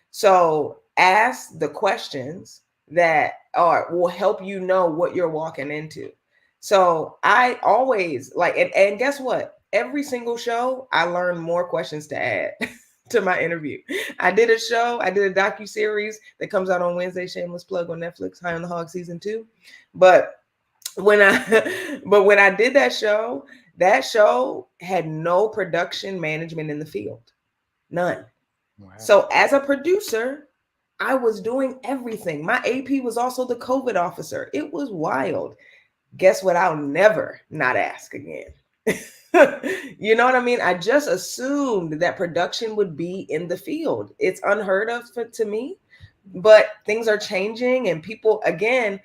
So ask the questions that will help you know what you're walking into. So I always and guess what? Every single show, I learn more questions to add to my interview. I did a docu-series that comes out on Wednesday, shameless plug, on Netflix, High on the Hog season 2. But when I did that show had no production management in the field. None. Wow. So as a producer, I was doing everything. My AP was also the COVID officer. It was wild. Guess what? I'll never not ask again. You know what I mean? I just assumed that production would be in the field. It's unheard of to me, but things are changing, and people, again,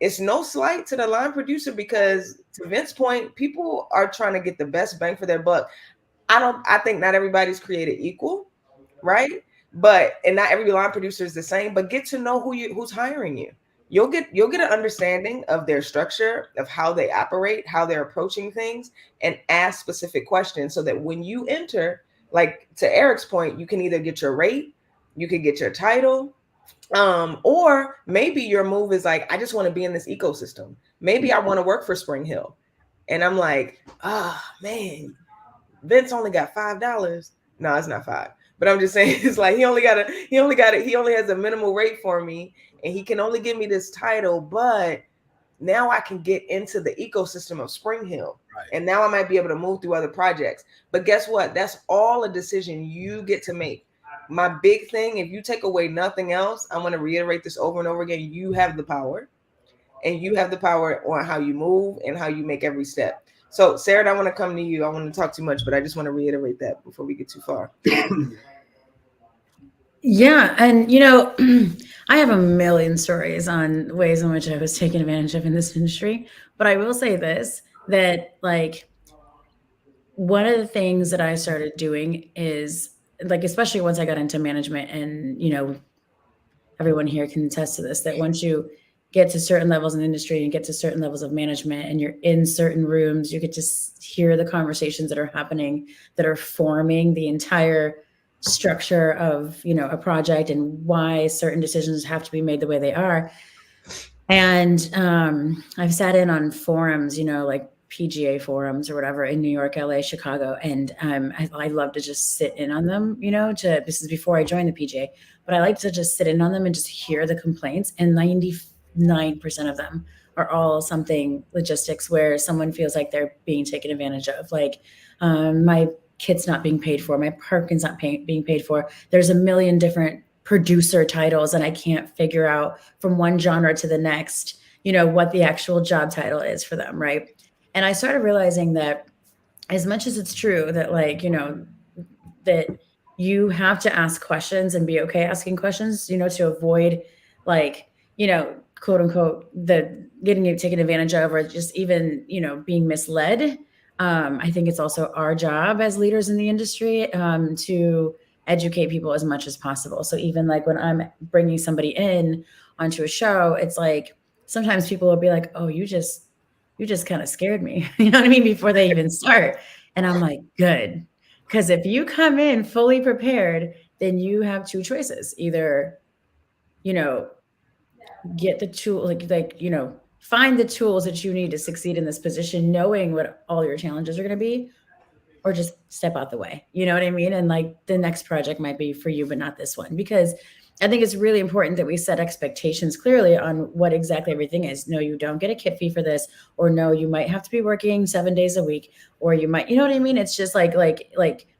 it's no slight to the line producer, because to Vince's point, people are trying to get the best bang for their buck. I think not everybody's created equal, right? And not every line producer is the same, but get to know who's hiring you. You'll get an understanding of their structure, of how they operate, how they're approaching things, and ask specific questions so that when you enter, like to Eric's point, you can either get your rate, you can get your title, or maybe your move is like, I just want to be in this ecosystem. Maybe I want to work for Spring Hill. And I'm like, man, Vince only got $5. No, it's not 5. But I'm just saying, it's like he only has a minimal rate for me, and he can only give me this title, but now I can get into the ecosystem of Spring Hill. Right. And now I might be able to move through other projects. But guess what? That's all a decision you get to make. My big thing, if you take away nothing else, I'm going to reiterate this over and over again. You have the power, and you have the power on how you move and how you make every step. So, Sarah, I want to come to you. I want to talk too much, but I just want to reiterate that before we get too far. Yeah. And, I have a million stories on ways in which I was taken advantage of in this industry. But I will say this, that like one of the things that I started doing is like, especially once I got into management, and, everyone here can attest to this, that once you get to certain levels in industry and get to certain levels of management and you're in certain rooms, you get to hear the conversations that are happening, that are forming the entire structure of, a project and why certain decisions have to be made the way they are. And I've sat in on forums, like PGA forums or whatever in New York, LA, Chicago. And I love to just sit in on them, this is before I joined the PGA, but I like to just sit in on them and just hear the complaints. And 99% of them are all something logistics where someone feels like they're being taken advantage of. Like my kit's not being paid for, my parking's not being paid for. There's a million different producer titles, and I can't figure out from one genre to the next, what the actual job title is for them, right? And I started realizing that as much as it's true that that you have to ask questions and be okay asking questions, to avoid quote unquote, the getting taken advantage of, or just even, being misled. I think it's also our job as leaders in the industry to educate people as much as possible. So even like when I'm bringing somebody in onto a show, it's like sometimes people will be like, "Oh, you just kind of scared me," you know what I mean, before they even start. And I'm like, good, because if you come in fully prepared, then you have two choices: either, get the tool, find the tools that you need to succeed in this position, knowing what all your challenges are going to be, or just step out the way. You know what I mean? And like the next project might be for you, but not this one, because I think it's really important that we set expectations clearly on what exactly everything is. No, you don't get a kit fee for this, or no, you might have to be working 7 days a week, or you might, you know what I mean? It's just like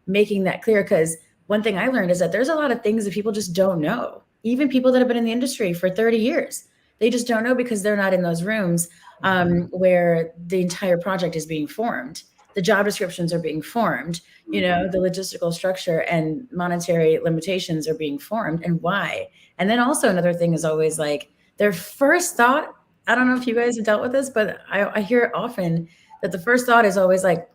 making that clear. Because one thing I learned is that there's a lot of things that people just don't know. Even people that have been in the industry for 30 years, they just don't know because they're not in those rooms where the entire project is being formed. The job descriptions are being formed, the logistical structure and monetary limitations are being formed, and why. And then also another thing is always like their first thought, I don't know if you guys have dealt with this, but I hear it often that the first thought is always like,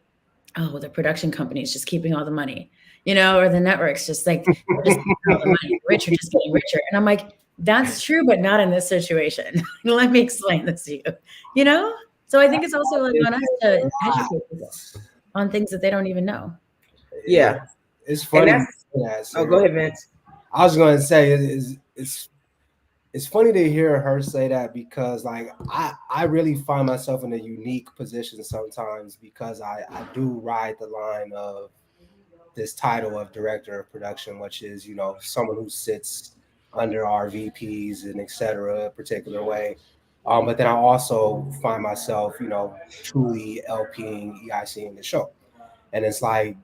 oh, well, the production company is just keeping all the money, or the network's just like, they're just keeping all the money. The rich are just getting richer. And I'm like, that's true, but not in this situation. Let me explain this to you, So I think it's also like on us to educate people on things that they don't even know. Yeah. It's funny. Oh, go ahead, Vince. I was going to say it's funny to hear her say that, because like I really find myself in a unique position sometimes, because I do ride the line of this title of director of production, which is, someone who sits under our VPs and et cetera, a particular way. But then I also find myself, truly LPing, EICing the show. And it's like,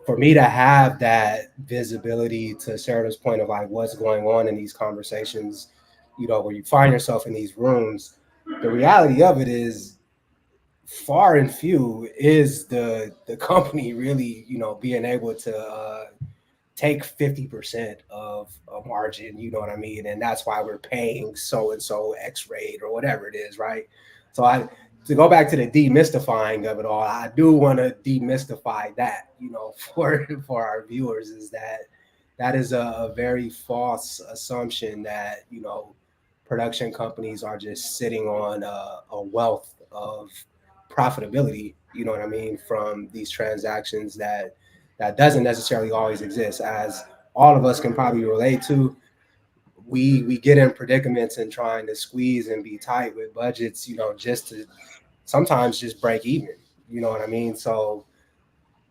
for me to have that visibility, to Sarah's point of like what's going on in these conversations, where you find yourself in these rooms, the reality of it is far and few is the company really, being able to take 50% of a margin, you know what I mean? And that's why we're paying so-and-so X rate or whatever it is, right? So to go back to the demystifying of it all, I do want to demystify that, for our viewers, is that is a very false assumption that, production companies are just sitting on a wealth of profitability, you know what I mean, from these transactions that doesn't necessarily always exist. As all of us can probably relate to, we get in predicaments and trying to squeeze and be tight with budgets, just to sometimes just break even, you know what I mean? So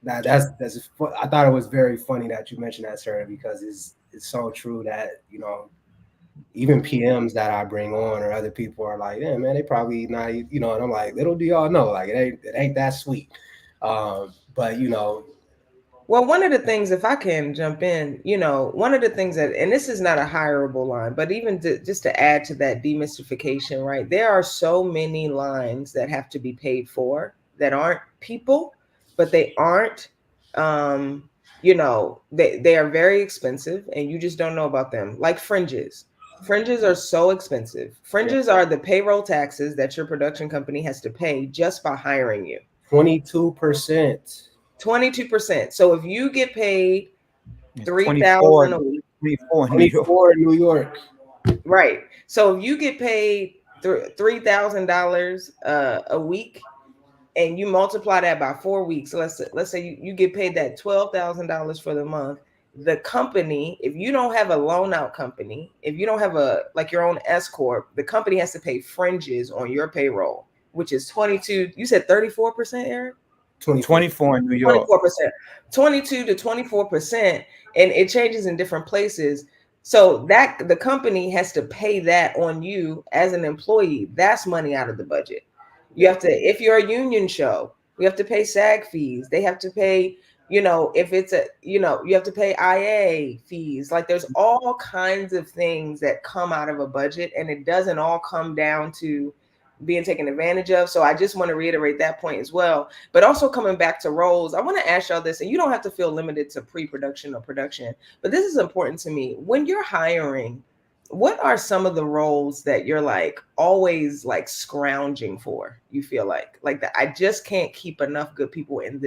that's I thought it was very funny that you mentioned that, Sarah, because it's so true that, even PMs that I bring on or other people are like, yeah, man, they probably not, and I'm like, little do y'all know, like it ain't that sweet. But well, one of the things, if I can jump in, one of the things that, and this is not a hireable line, but even just to add to that demystification, right? There are so many lines that have to be paid for that aren't people, but they aren't, they are very expensive and you just don't know about them. Like fringes. Fringes are so expensive. Fringes are the payroll taxes that your production company has to pay just by hiring you. 22%. 22%. So if you get paid $3,000 a week, 24 in New York, right? So if you get paid $3,000 a week, and you multiply that by 4 weeks, let's say you get paid that $12,000 for the month. The company, if you don't have a loan out company, if you don't have your own S corp, the company has to pay fringes on your payroll, which is 22. You said 34%, Eric? 24 in New York. 24%, 22 to 24%, and it changes in different places. So that the company has to pay that on you as an employee. That's money out of the budget. You have to, if you're a union show, we have to pay SAG fees. They have to pay if it's you have to pay IA fees. Like there's all kinds of things that come out of a budget, and it doesn't all come down to being taken advantage of. So I just want to reiterate that point as well. But also coming back to roles, I want to ask y'all this, and you don't have to feel limited to pre-production or production, but this is important to me. When you're hiring, what are some of the roles that you're like always like scrounging for? You feel like that I just can't keep enough good people in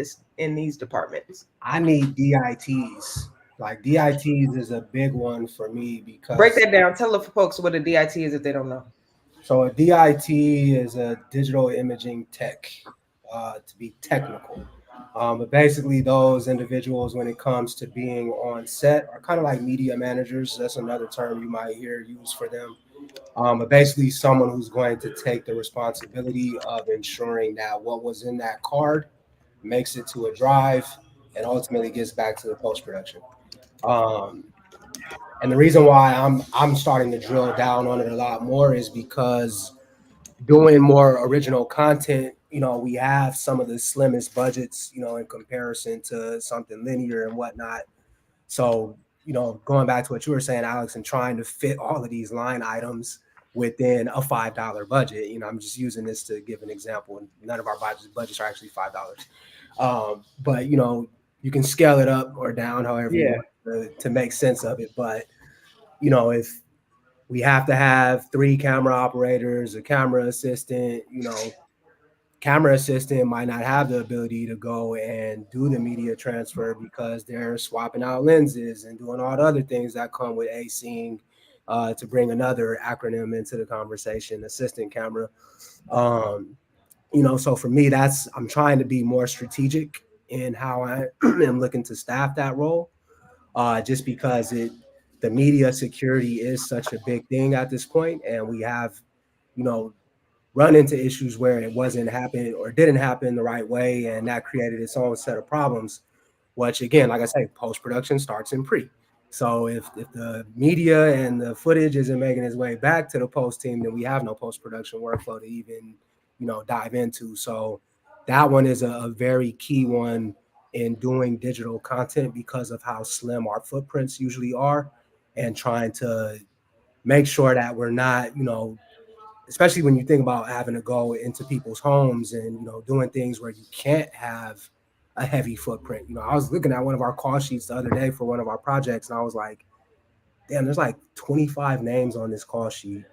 these departments. I need DITs. Like DITs is a big one for me Break because that down. Tell the folks what a DIT is if they don't know. so a DIT is a digital imaging tech, to be technical. But basically, those individuals, when it comes to being on set, are kind of like media managers. That's another term you might hear used for them. But basically, someone who's going to take the responsibility of ensuring that what was in that card makes it to a drive and ultimately gets back to the post production. Um, and the reason why I'm starting to drill down on it a lot more is because doing more original content, we have some of the slimmest budgets, in comparison to something linear and whatnot. So, going back to what you were saying, Alex, and trying to fit all of these line items within a $5 budget. I'm just using this to give an example. None of our budgets are actually $5. But you can scale it up or down however you want to make sense of it. But if we have to have 3 camera operators, a camera assistant, camera assistant might not have the ability to go and do the media transfer because they're swapping out lenses and doing all the other things that come with ACing, to bring another acronym into the conversation, assistant camera. So for me, I'm trying to be more strategic in how I am looking to staff that role, just because the media security is such a big thing at this point, and we have, run into issues where it wasn't happening or didn't happen the right way, and that created its own set of problems. Which again, like I say, post production starts in pre. So if the media and the footage isn't making its way back to the post team, then we have no post production workflow to even dive into. So that one is a very key one in doing digital content because of how slim our footprints usually are, and trying to make sure that we're not, especially when you think about having to go into people's homes and, doing things where you can't have a heavy footprint. I was looking at one of our call sheets the other day for one of our projects, and I was like, damn, there's like 25 names on this call sheet.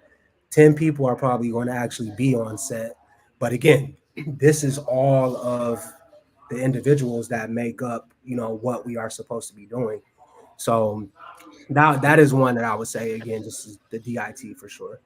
10 people are probably going to actually be on set. But again, this is all of the individuals that make up, what we are supposed to be doing. So now that is one that I would say, again, just the DIT for sure.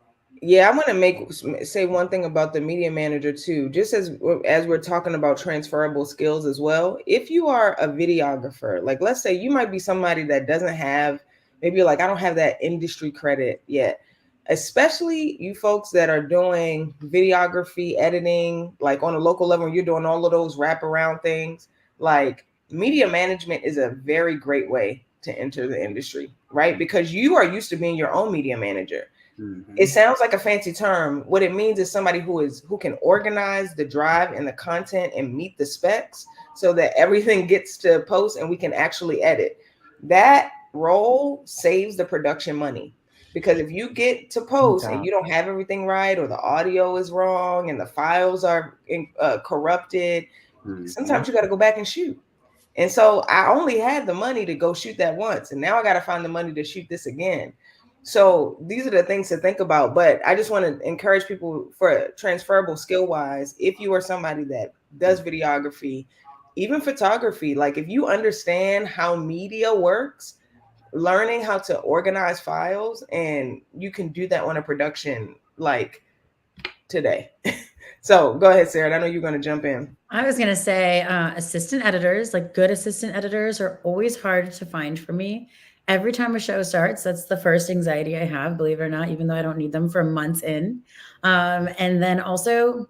Yeah, I want to say one thing about the media manager too. Just as we're talking about transferable skills as well. If you are a videographer, like let's say you might be somebody that doesn't have, maybe like I don't have that industry credit yet. Especially you folks that are doing videography, editing, like on a local level, you're doing all of those wraparound things. Like media management is a very great way to enter the industry, right? Because you are used to being your own media manager. Mm-hmm. It sounds like a fancy term. What it means is somebody who can organize the drive and the content and meet the specs so that everything gets to post and we can actually edit. That role saves the production money, because if you get to post and you don't have everything right, or the audio is wrong and the files are corrupted, sometimes you got to go back and shoot. And so I only had the money to go shoot that once, and now I got to find the money to shoot this again. So these are the things to think about. But I just want to encourage people, for transferable skill wise, if you are somebody that does videography, even photography, like if you understand how media works, learning how to organize files, and you can do that on a production like today. So go ahead, Sarah. I know you're going to jump in. I was going to say assistant editors, like good assistant editors, are always hard to find for me. Every time a show starts, that's the first anxiety I have, believe it or not, even though I don't need them for months in. And then also,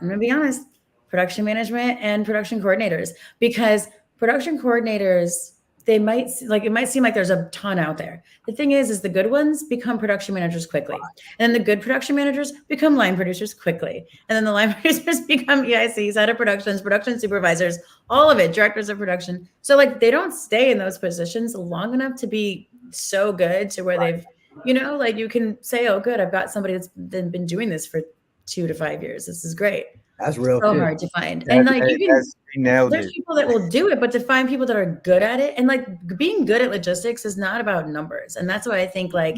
I'm going to be honest, production management and production coordinators, because production coordinators, they might like, it might seem like there's a ton out there. The thing is the good ones become production managers quickly. And then the good production managers become line producers quickly. And then the line producers become EICs, head of productions, production supervisors, all of it, directors of production. So like they don't stay in those positions long enough to be so good to where they've, you know, like you can say, oh, good, I've got somebody that's been doing this for 2 to 5 years. This is great. That's real. So Good. hard to find. And like you can, there's people that will do it, but to find people that are good at it, and like being good at logistics is not about numbers. And that's why I think like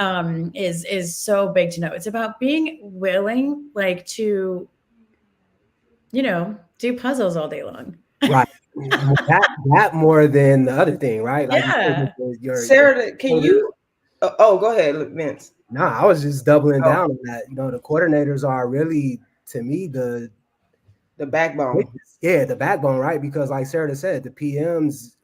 is so big to know. It's about being willing like to, you know, do puzzles all day long. Right. that more than the other thing, right? Like Yeah. Sarah, can you go ahead, Vince. No, I was just doubling down on that. You know, the coordinators are really, to me, the backbone. Yeah, the backbone, right? Because like Sarah said, the PMs,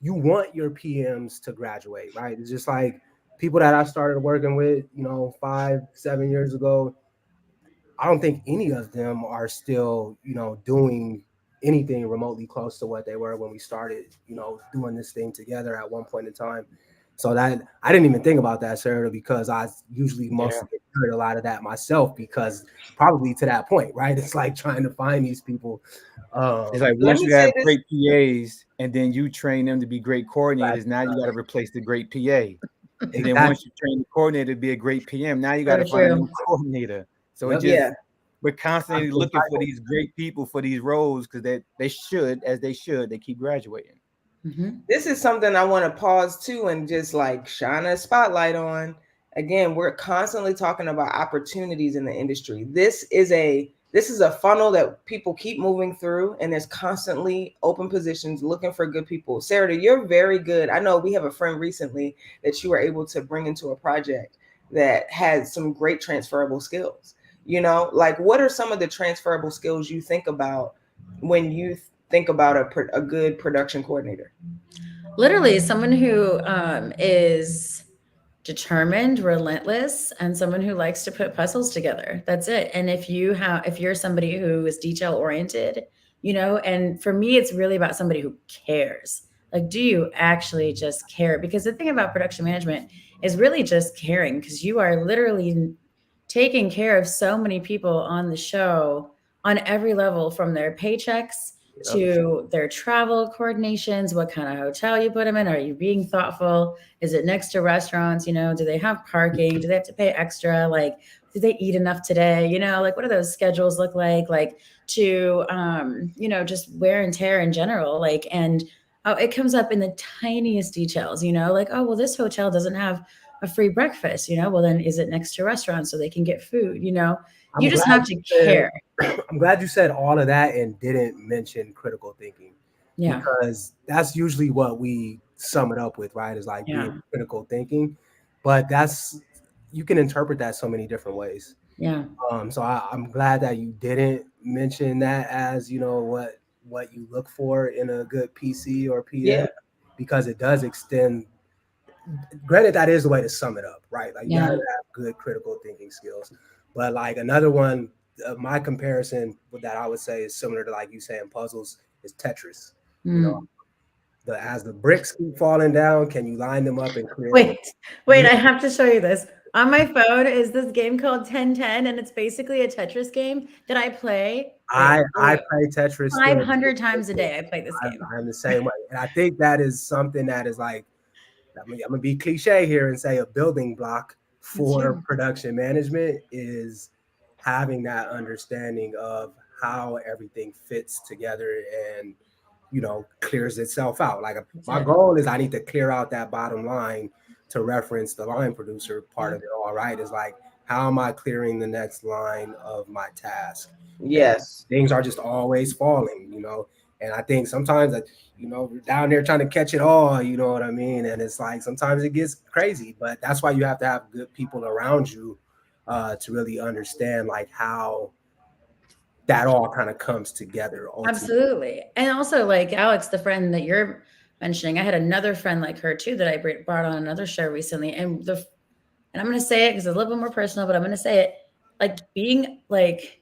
you want your PMs to graduate, right? It's just like people that I started working with, you know, 5-7 years ago. I don't think any of them are still, you know, doing anything remotely close to what they were when we started, you know, doing this thing together at one point in time. So that I didn't even think about that, Sarah, because I usually mostly heard a lot of that myself, because probably to that point, right? It's like trying to find these people. It's like once you have great PAs and then you train them to be great coordinators, now you got to replace the great PA. And then once you train the coordinator to be a great PM, now you got to find a new coordinator. So it just we're constantly looking for these great people for these roles because they keep graduating. Mm-hmm. This is something I want to pause to and just like shine a spotlight on. Again, we're constantly talking about opportunities in the industry. This is a funnel that people keep moving through, and there's constantly open positions looking for good people. Sarah, you're very good. I know we have a friend recently that you were able to bring into a project that had some great transferable skills. You know, like what are some of the transferable skills you think about when you think about a good production coordinator? Literally someone who is determined, relentless, and someone who likes to put puzzles together. That's it. And if you're somebody who is detail oriented, you know, and for me, it's really about somebody who cares. Like, do you actually just care? Because the thing about production management is really just caring, because you are literally taking care of so many people on the show on every level, from their paychecks to their travel coordinations, what kind of hotel you put them in. Are you being thoughtful? Is it next to restaurants? You know, do they have parking? Do they have to pay extra? Like, did they eat enough today? You know, like what do those schedules look like? Like to, you know, just wear and tear in general. Like, and it comes up in the tiniest details, you know, like, oh, well, this hotel doesn't have a free breakfast, you know, well, then is it next to restaurants so they can get food? You know, you just have to care. I'm glad you said all of that and didn't mention critical thinking. Yeah. Because that's usually what we sum it up with, right? Is like being critical thinking. But you can interpret that so many different ways. Yeah. So I'm glad that you didn't mention that as, you know, what you look for in a good PC or PM, because it does extend. Granted, that is the way to sum it up, right? Like you gotta have good critical thinking skills. But like another one, my comparison with that I would say is similar to like you saying puzzles is Tetris. You know, as the bricks keep falling down, can you line them up and clear? Wait, I have to show you this. On my phone is this game called 1010, and it's basically a Tetris game that I play. I play Tetris 500 times a day. I play this game. I'm the same way. And I think that is something that is like, I'm gonna be cliche here and say a building block for production management is having that understanding of how everything fits together and, you know, clears itself out. Like my goal is I need to clear out that bottom line to reference the line producer part of it. All right, is like, how am I clearing the next line of my task? Yes. And things are just always falling, you know. And I think sometimes that, you know, we're down there trying to catch it all, you know what I mean? And it's like sometimes it gets crazy, but that's why you have to have good people around you to really understand like how that all kind of comes together. Ultimately. Absolutely. And also like Alex, the friend that you're mentioning, I had another friend like her too that I brought on another show recently. And I'm going to say it because it's a little bit more personal, but I'm going to say it, like being like,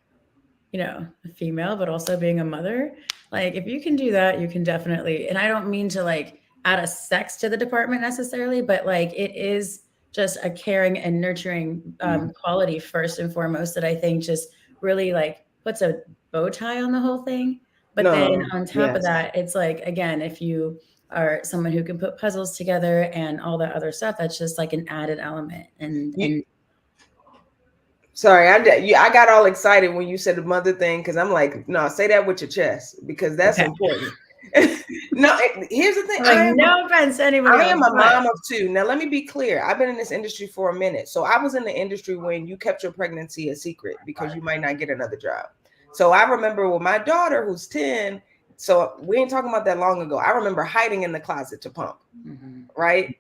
you know, a female, but also being a mother. Like if you can do that, you can definitely, and I don't mean to like add a sex to the department necessarily, but like it is just a caring and nurturing quality first and foremost that I think just really like puts a bow tie on the whole thing. But then on top of that, it's like, again, if you are someone who can put puzzles together and all that other stuff, that's just like an added element. And sorry, I got all excited when you said the mother thing, because I'm like, no, say that with your chest, because that's important. No, here's the thing. Like, no offense to anybody else. I am a mom of two. Now, let me be clear. I've been in this industry for a minute. So I was in the industry when you kept your pregnancy a secret because you might not get another job. So I remember with my daughter, who's 10, so we ain't talking about that long ago. I remember hiding in the closet to pump, right?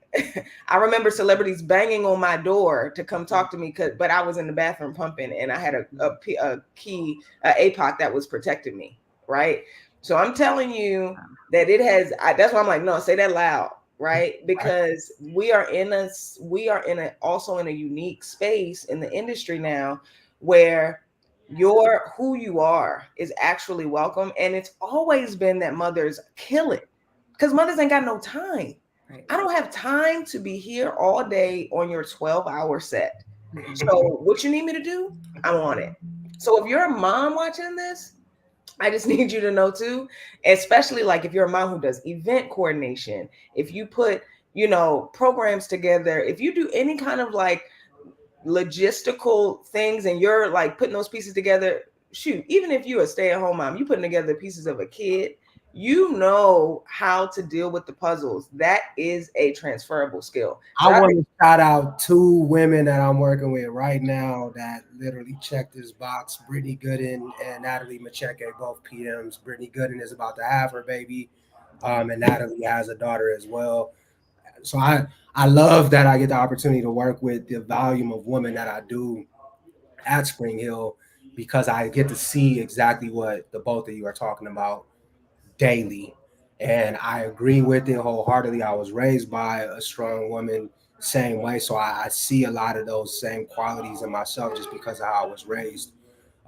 I remember celebrities banging on my door to come talk to me, but I was in the bathroom pumping and I had a key, APOC that was protecting me, right? So I'm telling you that that's why I'm like, no, say that loud, right? Because we are also in a unique space in the industry now where who you are is actually welcome. And it's always been that mothers kill it because mothers ain't got no time. Right. I don't have time to be here all day on your 12-hour set. So what you need me to do, I'm on it. So if you're a mom watching this, I just need you to know too, especially like if you're a mom who does event coordination, if you put, programs together, if you do any kind of like logistical things and you're like putting those pieces together, shoot, even if you're a stay-at-home mom, you putting together pieces of a kid, you know how to deal with the puzzles. That is a transferable skill. So I want to shout out 2 women that I'm working with right now that literally check this box. Brittany Gooden and Natalie Macheke, both PMs. Brittany Gooden is about to have her baby, and Natalie has a daughter as well. So I love that I get the opportunity to work with the volume of women that I do at Spring Hill, because I get to see exactly what the both of you are talking about daily. And I agree with it wholeheartedly. I was raised by a strong woman, same way. So I see a lot of those same qualities in myself just because of how I was raised.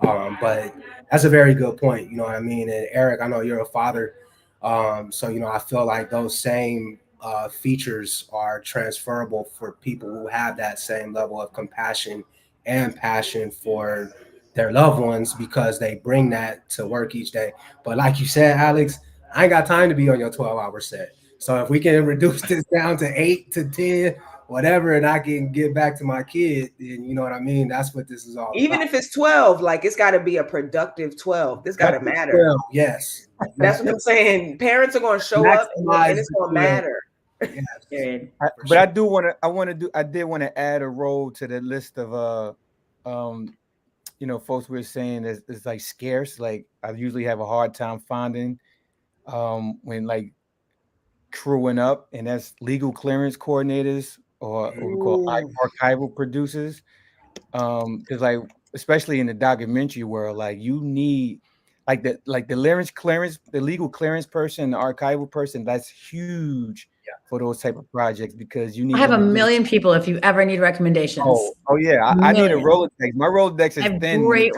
But that's a very good point. You know what I mean? And Eric, I know you're a father. So, I feel like those same features are transferable for people who have that same level of compassion and passion for their loved ones, because they bring that to work each day. But like you said, Alex, I ain't got time to be on your 12-hour set. So if we can reduce this down to 8 to 10, whatever, and I can get back to my kid, then you know what I mean? That's what this is all about. Even if it's 12, like it's got to be a productive 12. This got to matter. 12, yes. That's what I'm saying. Parents are going to show up and it's going to matter. Yes. But I did want to add a role to the list of folks we're saying is like scarce. Like I usually have a hard time finding when like crewing up, and that's legal clearance coordinators or what we call archival producers. Because like especially in the documentary world, like you need the legal clearance person, the archival person. That's huge for those type of projects, because you need. I have a million people if you ever need recommendations. Oh yeah, I need a Rolodex. My Rolodex is thin great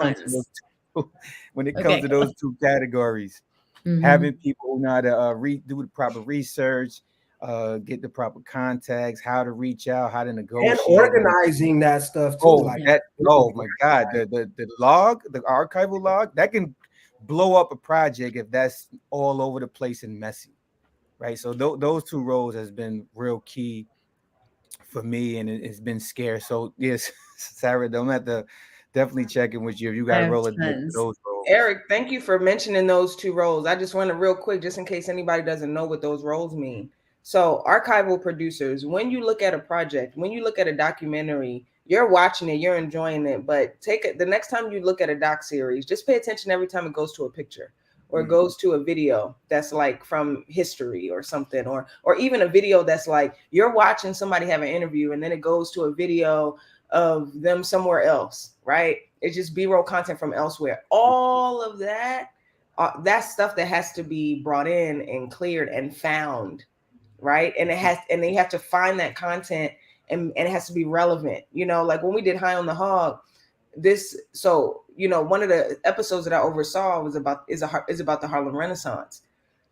when it comes to those 2 categories. Having people who know how to do the proper research, get the proper contacts, how to reach out, how to negotiate, and organizing that stuff too. Oh my God, the log, the archival log, that can blow up a project if that's all over the place and messy, right? So those 2 roles has been real key for me, and it's been scarce. So yes, Sarah, I'm at the definitely checking with you if you got to roll it those roles. Eric, thank you for mentioning those 2 roles. I just want to real quick, just in case anybody doesn't know what those roles mean. So archival producers, when you look at a project, when you look at a documentary, you're watching it, you're enjoying it, but the next time you look at a doc series, just pay attention every time it goes to a picture or it goes to a video that's like from history or something, or even a video that's like you're watching somebody have an interview and then it goes to a video of them somewhere else, right? It's just B-roll content from elsewhere. All of that, that's stuff that has to be brought in and cleared and found, right? And they have to find that content and it has to be relevant. Like when we did High on the Hog, one of the episodes that I oversaw was about the Harlem Renaissance.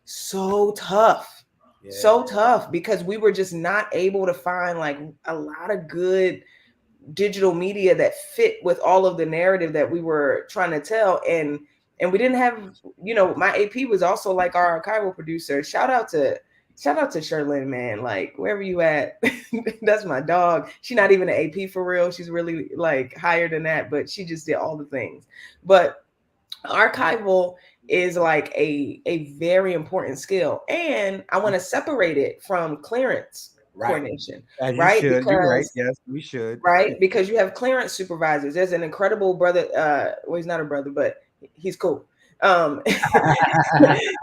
So tough. So tough because we were just not able to find like a lot of good digital media that fit with all of the narrative that we were trying to tell. And we didn't have, my AP was also like our archival producer. Shout out to Sherlyn, man. Like wherever you at, that's my dog. She's not even an AP for real. She's really like higher than that, but she just did all the things. But archival is like a very important skill, and I want to separate it from clearance coordination. As you Right? should. You're right. Because Yes, we should. right, because you have clearance supervisors. There's an incredible brother, well, he's not a brother, but he's cool.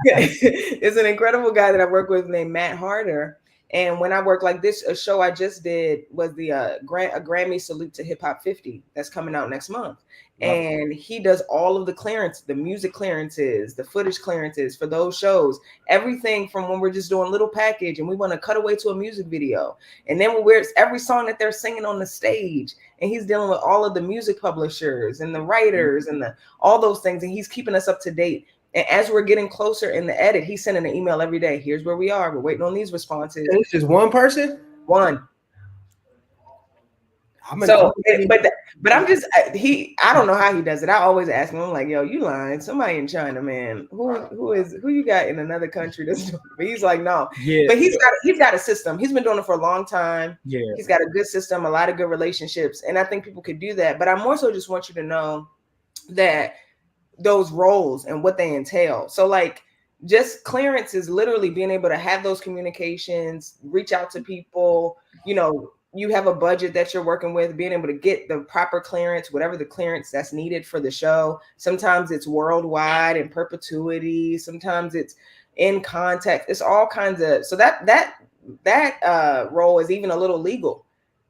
It's an incredible guy that I work with named Matt Harder. And when I work like this, a show I just did was the a Grammy Salute to Hip Hop 50 that's coming out next month. And he does all of the clearance, the music clearances, the footage clearances for those shows, everything from when we're just doing little package and we want to cut away to a music video. And then when it's every song that they're singing on the stage, and he's dealing with all of the music publishers and the writers and all those things. And he's keeping us up to date. And as we're getting closer in the edit, he's sending an email every day. Here's where we are. We're waiting on these responses. It's just one person? One. But I'm just I don't know how he does it. I always ask him, I'm like, yo, you lying. Somebody in China, man. Who you got in another country that's doing it? But he's like, no. Yeah. But he's got a system. He's been doing it for a long time. Yeah. He's got a good system, a lot of good relationships. And I think people could do that. But I more so just want you to know that those roles and what they entail. So like just clearance is literally being able to have those communications, reach out to people, you have a budget that you're working with, being able to get the proper clearance, whatever the clearance that's needed for the show. Sometimes it's worldwide in perpetuity. Sometimes it's in context. It's all kinds of, so that role is even a little legal.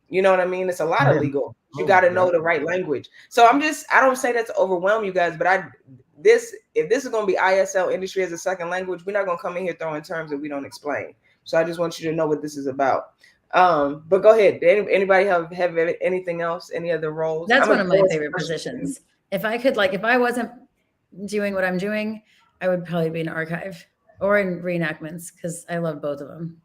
You know what I mean? It's a lot of legal. You got to know the right language. So I don't say that to overwhelm you guys, but if this is going to be ISL, industry as a second language, we're not going to come in here throwing terms that we don't explain. So I just want you to know what this is about. But go ahead. Anybody have anything else? Any other roles? That's one of my favorite positions. If I wasn't doing what I'm doing, I would probably be in archive or in reenactments because I love both of them.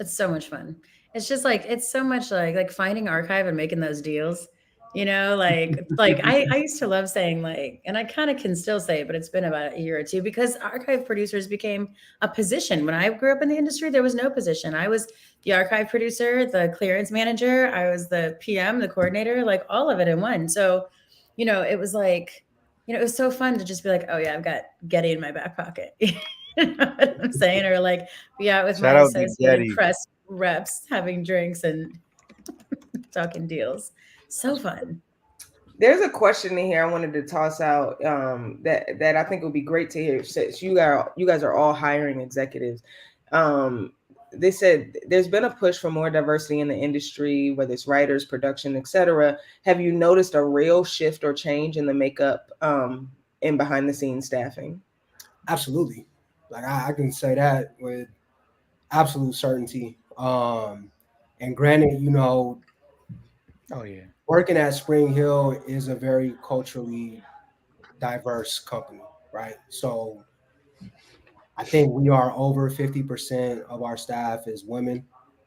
It's so much fun. It's just like, it's so much like finding archive and making those deals, I used to love saying and I kind of can still say it, but it's been about a year or two because archive producers became a position. When I grew up in the industry, there was no position. I was the archive producer, the clearance manager. I was the PM, the coordinator, like all of it in one. So, it was like, it was so fun to just be like, oh yeah, I've got Getty in my back pocket. You know what I'm saying? Or be out with my Associated Press reps having drinks and talking deals. So fun. There's a question in here I wanted to toss out that I think would be great to hear. Since you guys are all hiring executives, they said there's been a push for more diversity in the industry, whether it's writers, production, etc. Have you noticed a real shift or change in the makeup in behind the scenes staffing? Absolutely. I can say that with absolute certainty. And granted, oh yeah, working at Spring Hill is a very culturally diverse company, right? So I think we are over 50% of our staff is women.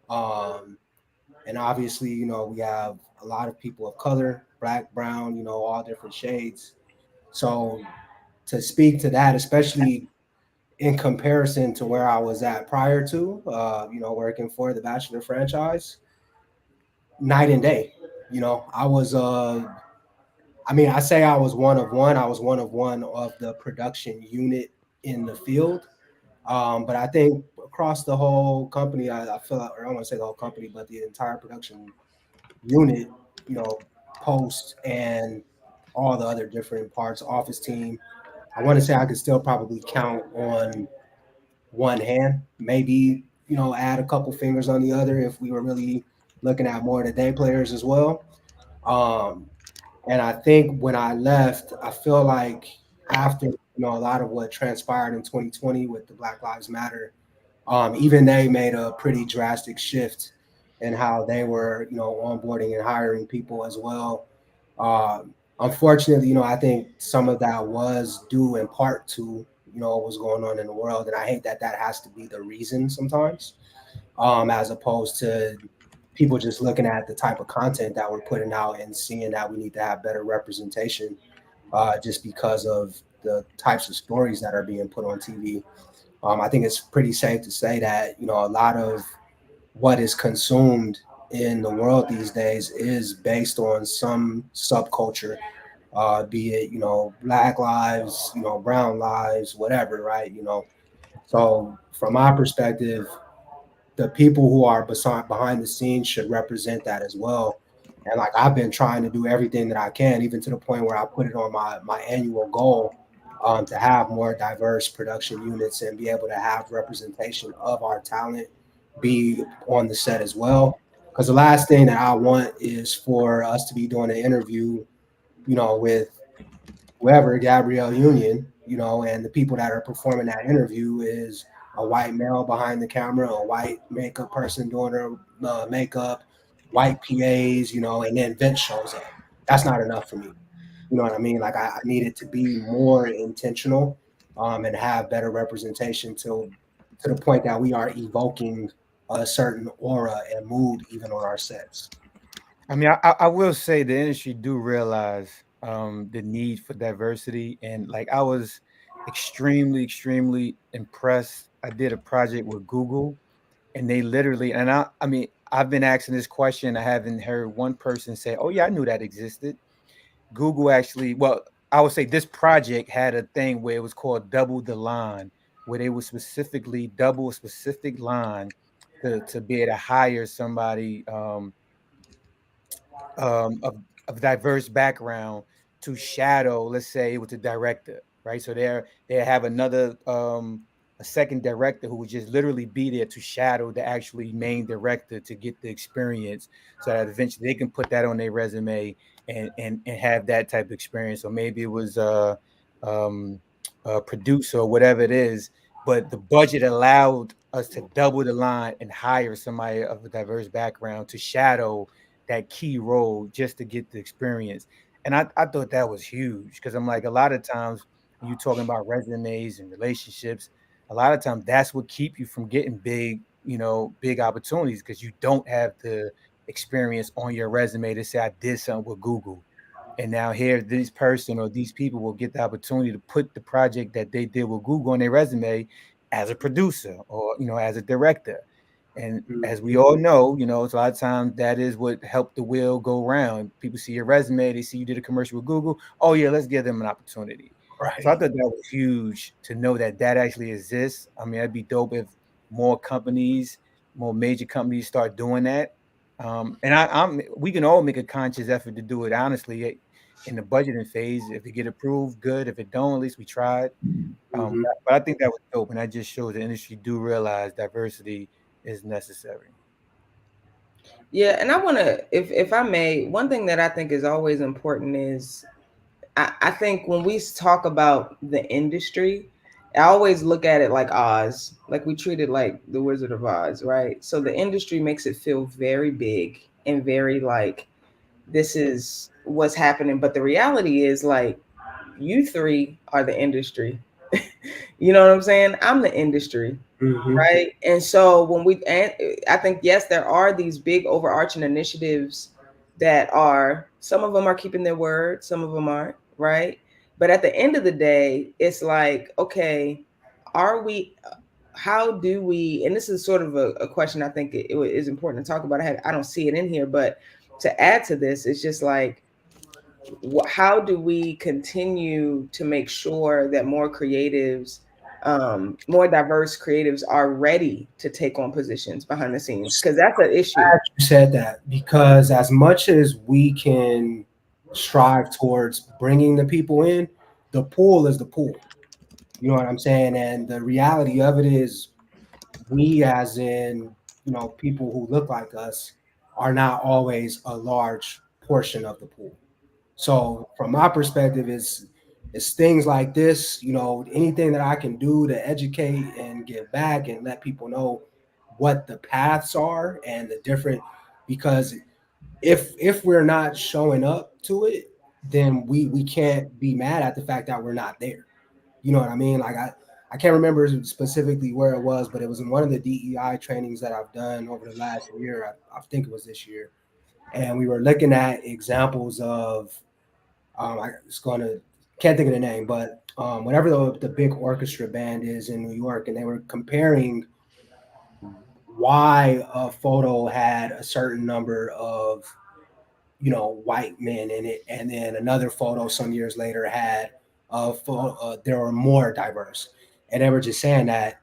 And obviously, we have a lot of people of color, black, brown, all different shades. So to speak to that, especially in comparison to where I was at prior to, working for the Bachelor franchise, night and day. I was, I say I was one of one. I was one of the production unit in the field. But I think across the whole company, I feel like, or I don't want to say the whole company, but the entire production unit, post and all the other different parts, office team, I want to say I could still probably count on one hand, maybe, add a couple fingers on the other if we were really looking at more of the day players as well. And I think when I left, I feel like after, a lot of what transpired in 2020 with the Black Lives Matter, even they made a pretty drastic shift in how they were, onboarding and hiring people as well. Unfortunately, I think some of that was due in part to, what's going on in the world. And I hate that that has to be the reason sometimes, as opposed to people just looking at the type of content that we're putting out and seeing that we need to have better representation, just because of the types of stories that are being put on TV. I think it's pretty safe to say that, a lot of what is consumed in the world these days is based on some subculture, be it, Black lives, brown lives, whatever, right? So from my perspective, the people who are behind the scenes should represent that as well. And like I've been trying to do everything that I can, even to the point where I put it on my annual goal, to have more diverse production units and be able to have representation of our talent be on the set as well. Because the last thing that I want is for us to be doing an interview, with whoever, Gabrielle Union, and the people that are performing that interview is a white male behind the camera, a white makeup person doing her makeup, white PAs, and then Vince shows up. That's not enough for me. You know what I mean? Like I need it to be more intentional, and have better representation to the point that we are evoking a certain aura and mood even on our sets. I mean, I will say the industry do realize the need for diversity, and like I was extremely impressed. I did a project with Google, and they literally, and I mean, I've been asking this question. I haven't heard one person say, "Oh yeah, I knew that existed." Google actually, well, I would say this project had a thing where it was called double the line, where they would specifically double a specific line to be able to hire somebody of diverse background to shadow, let's say, with the director, right? So they have another a second director who would just literally be there to shadow the actually main director to get the experience, so that eventually they can put that on their resume and have that type of experience. Or maybe it was um, a producer or whatever it is, but the budget allowed us to double the line and hire somebody of a diverse background to shadow that key role just to get the experience. And I thought that was huge, because I'm like, a lot of times when you're talking about resumes and relationships, a lot of times that's what keep you from getting big opportunities, because you don't have the experience on your resume to say I did something with Google. And now here, this person or these people will get the opportunity to put the project that they did with Google on their resume as a producer or, as a director. And as we all know, it's a lot of times that is what helped the wheel go round. People see your resume, they see you did a commercial with Google. Oh yeah, let's give them an opportunity. So I Right. thought that was huge to know that that actually exists. I mean, it'd be dope if more companies, more major companies start doing that. And we can all make a conscious effort to do it honestly in the budgeting phase. If it get approved, good. If it don't, at least we tried. Mhm. But I think that was dope, and that just shows the industry do realize diversity is necessary. Yeah, and I want to, if I may, one thing that I think is always important is I think when we talk about the industry, I always look at it like Oz, like we treat it like the Wizard of Oz, right? So the industry makes it feel very big and very like this is what's happening, but the reality is like you three are the industry. You know what I'm saying? I'm the industry, Mhm. right? And so and I think yes, there are these big overarching initiatives that are, some of them are keeping their word, some of them aren't, right? But at the end of the day, it's like, okay, are we, how do we, and this is sort of a question I think it is important to talk about. I don't see it in here, but to add to this, it's just like, how do we continue to make sure that more creatives, more diverse creatives are ready to take on positions behind the scenes? Because that's an issue. Glad you said that, because as much as we can strive towards bringing the people in, the pool is the pool. You know what I'm saying? And the reality of it is, we, as in, people who look like us, are not always a large portion of the pool. So from my perspective, it's things like this, anything that I can do to educate and give back and let people know what the paths are and the different, because if we're not showing up to it, then we can't be mad at the fact that we're not there. You know what I mean? Like I can't remember specifically where it was, but it was in one of the DEI trainings that I've done over the last year. I think it was this year. And we were looking at examples of, can't think of the name, but whatever the big orchestra band is in New York, and they were comparing why a photo had a certain number of, white men in it, and then another photo some years later had there were more diverse, and they were just saying that,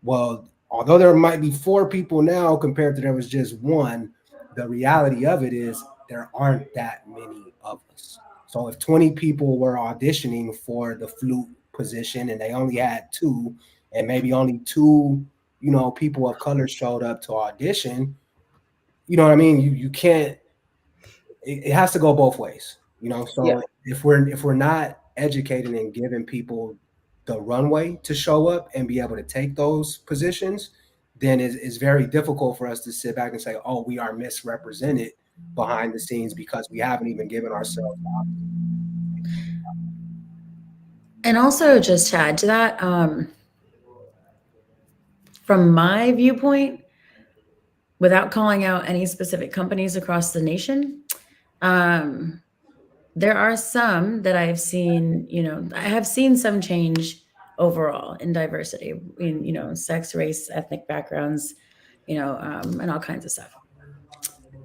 well, although there might be 4 people now compared to there was just one, the reality of it is there aren't that many of us. So if 20 people were auditioning for the flute position and they only had 2, and maybe only 2, people of color showed up to audition, you know what I mean? You can't. It has to go both ways, So Yeah. if we're not educating and giving people the runway to show up and be able to take those positions, then it's very difficult for us to sit back and say, oh, we are misrepresented behind the scenes because we haven't even given ourselves the opportunity. And also, just to add to that, from my viewpoint, without calling out any specific companies across the nation, there are some that I've seen, I have seen some change overall in diversity in, sex, race, ethnic backgrounds, and all kinds of stuff.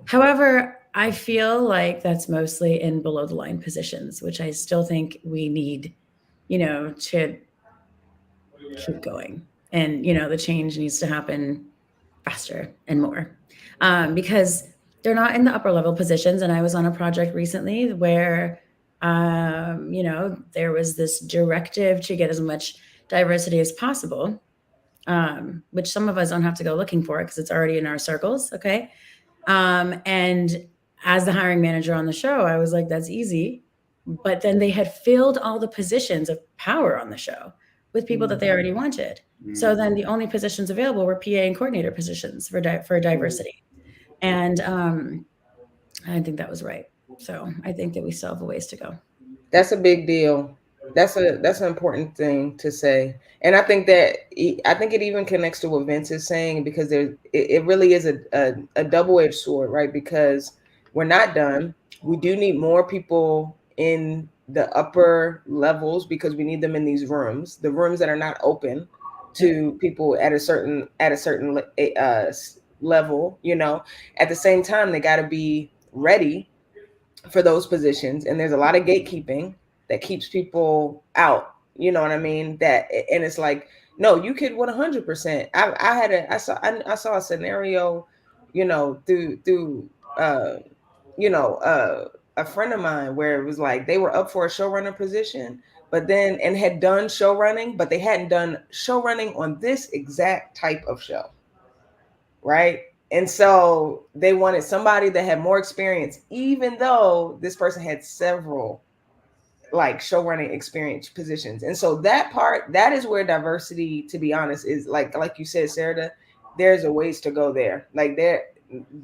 However, I feel like that's mostly in below the line positions, which I still think we need, to keep going. And, the change needs to happen faster and more, because they're not in the upper level positions. And I was on a project recently where, there was this directive to get as much diversity as possible, which some of us don't have to go looking for because it's already in our circles. Okay. And as the hiring manager on the show, I was like, that's easy. But then they had filled all the positions of power on the show with people that they already wanted. So then the only positions available were PA and coordinator positions for diversity. And I think that was right. So I think that we still have a ways to go. That's a big deal. That's an important thing to say, and I think it even connects to what Vince is saying, because it really is a double-edged sword, right? Because we're not done. We do need more people in the upper levels because we need them in these rooms, the rooms that are not open to people at a certain level. At the same time, they got to be ready for those positions, and there's a lot of gatekeeping that keeps people out, you know what I mean, and it's like, no, you could 100%. I saw a scenario, through a friend of mine, where it was like they were up for a showrunner position, but then and had done show running, but they hadn't done show running on this exact type of show, right? And so they wanted somebody that had more experience, even though this person had several like show running experience positions. And so that is where diversity, to be honest, is like you said, Sarah, there's a ways to go there. Like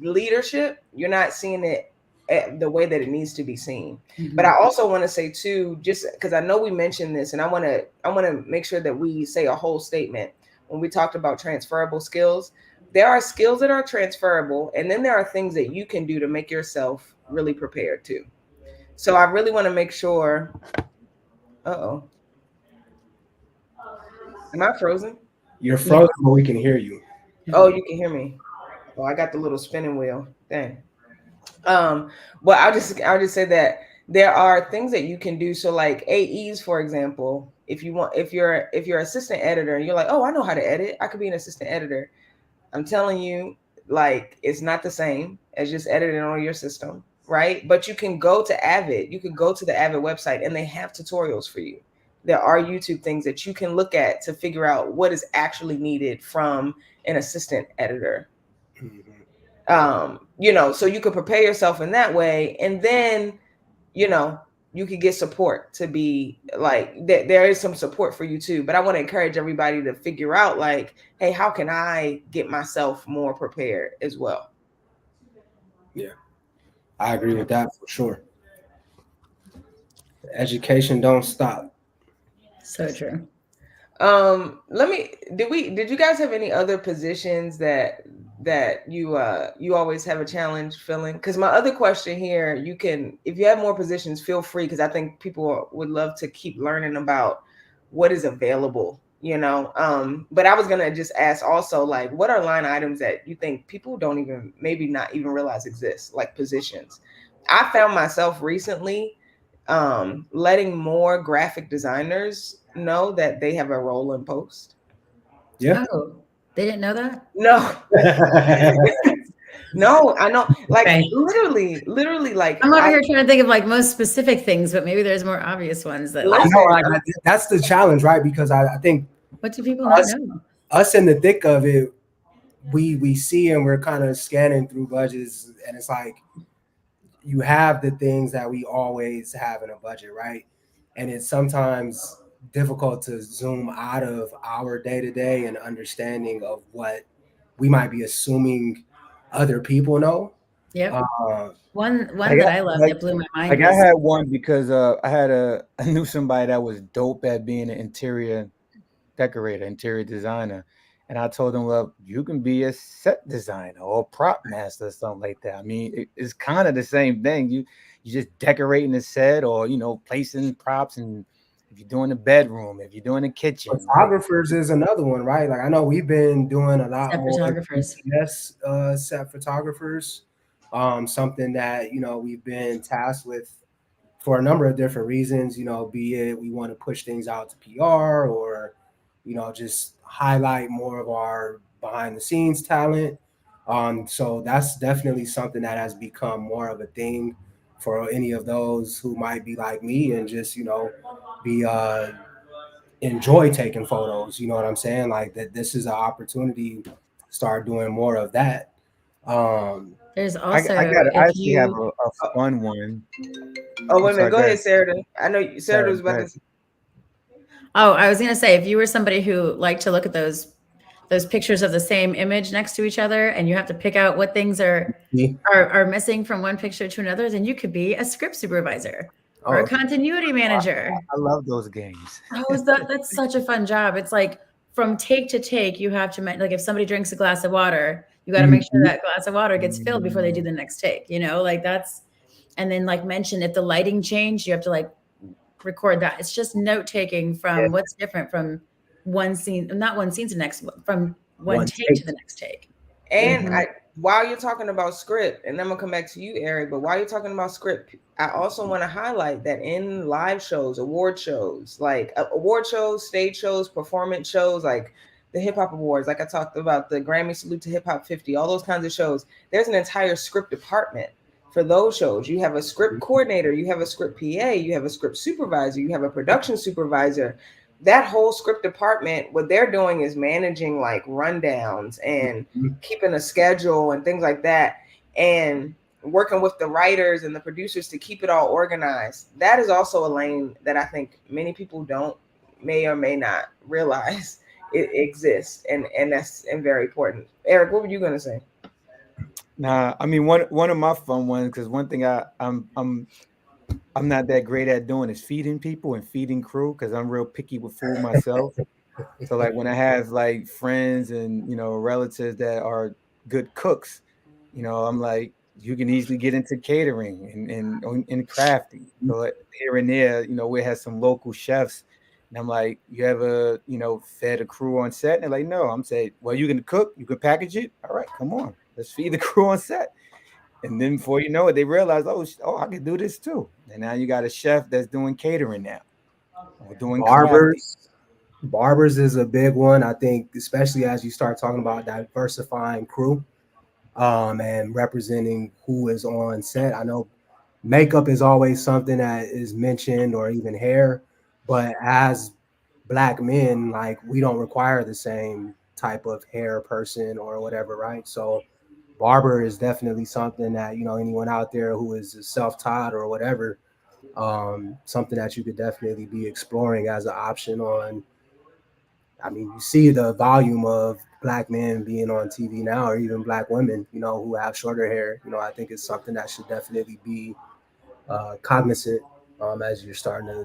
leadership, you're not seeing it the way that it needs to be seen. Mm-hmm. But I also want to say too, just because I know we mentioned this, and I want to make sure that we say a whole statement when we talked about transferable skills. There are skills that are transferable, and then there are things that you can do to make yourself really prepared too. So I really want to make sure. Uh-oh. Am I frozen? You're frozen, but we can hear you. Oh, you can hear me. Oh, I got the little spinning wheel. Dang. Well, I'll just say that there are things that you can do. So like AEs, for example, if you're assistant editor and you're like, oh, I know how to edit, I could be an assistant editor. I'm telling you, like, it's not the same as just editing on your system, right? But you can go to Avid. You can go to the Avid website, and they have tutorials for you. There are YouTube things that you can look at to figure out what is actually needed from an assistant editor. So you could prepare yourself in that way, and then, you could get support to be like, there is some support for you too. But I want to encourage everybody to figure out, like, hey, how can I get myself more prepared as well? Yeah, I agree with that for sure. Education don't stop. So true. Did you guys have any other positions that you always have a challenge filling? Because my other question here, you can, if you have more positions, feel free, because I think people would love to keep learning about what is available, you know. But I was gonna just ask also, like, what are line items that you think people don't even, maybe not even realize exist, like positions? I found myself recently letting more graphic designers know that they have a role in post. Yeah. Oh, they didn't know that? No, no, I know, like Okay. literally, like I'm over here trying to think of like most specific things, but maybe there's more obvious ones that I like, know, like, that's the challenge, right? Because I think what do people not know? us in the thick of it, we see and we're kind of scanning through budgets, and it's like you have the things that we always have in a budget, right? And it's sometimes difficult to zoom out of our day to day and understanding of what we might be assuming other people know. Yep. Uh, One Like, that I love that blew my mind I was had one because I knew somebody that was dope at being an interior decorator, interior designer. And I told him, well, you can be a set designer or prop master or something like that. I mean, it's kind of the same thing. You just decorating the set, or placing props, and if you're doing the bedroom, if you're doing the kitchen, like, photographers is another one, right? Like I know we've been doing a lot set more photographers. yes, set photographers. Something that we've been tasked with for a number of different reasons. Be it we want to push things out to PR, or just highlight more of our behind the scenes talent. So that's definitely something that has become more of a thing for any of those who might be like me and just be enjoy taking photos. You know what I'm saying? Like that, this is an opportunity to start doing more of that. Um, There's I also I if actually have you a fun one. Oh, I'm wait a minute, sorry, go go ahead, ahead. Sarah. I know Go Sarah was ahead, go about ahead. to. oh, I was gonna say if you were somebody who liked to look at those pictures of the same image next to each other and you have to pick out what things are missing from one picture to another, then you could be a script supervisor or a oh, continuity manager. I love those games. Oh, that's such a fun job. It's like from take to take, you have to like if somebody drinks a glass of water, you got to make sure mhm. that glass of water gets filled before they do the next take. Like that's, and then like mention if the lighting changed, you have to like record that. It's just note taking Yeah, from what's different from one scene, not one scene to the next, from one one take take. to the next take. And Mhm. while you're talking about script, and I'm gonna come back to you, Eric, but while you're talking about script, I also want to highlight that in live shows, award shows, like award shows, stage shows, performance shows, like the Hip Hop Awards, like I talked about the Grammy Salute to Hip Hop 50, all those kinds of shows, there's an entire script department for those shows. You have a script coordinator, you have a script PA, you have a script supervisor, you have a production supervisor. That whole script department, what they're doing is managing like rundowns and Mhm. keeping a schedule and things like that, and working with the writers and the producers to keep it all organized. That is also a lane that I think many people don't, may or may not realize it exists, and that's very important. Eric, what were you going to say? Nah, I mean, one of my fun ones, because one thing I'm not that great at doing is feeding people and feeding crew, because I'm real picky with food myself. So like when I have like friends and relatives that are good cooks, I'm like, you can easily get into catering and crafting. So like, here and there, we have some local chefs, and I'm like, you ever fed a crew on set? And they're like, no. I'm saying, well, you can cook, you can package it. All right, come on, let's feed the crew on set. And then before you know it, they realize, oh, I can do this too. And now you got a chef that's doing catering now, or doing crafting. Barbers. Barbers is a big one. I think, especially as you start talking about diversifying crew, and representing who is on set. I know makeup is always something that is mentioned, or even hair, but as Black men, like we don't require the same type of hair person or whatever, right? So barber is definitely something that anyone out there who is self-taught or whatever, something that you could definitely be exploring as an option on. I mean, you see the volume of Black men being on TV now, or even Black women, who have shorter hair. I think it's something that should definitely be cognizant, as you're starting to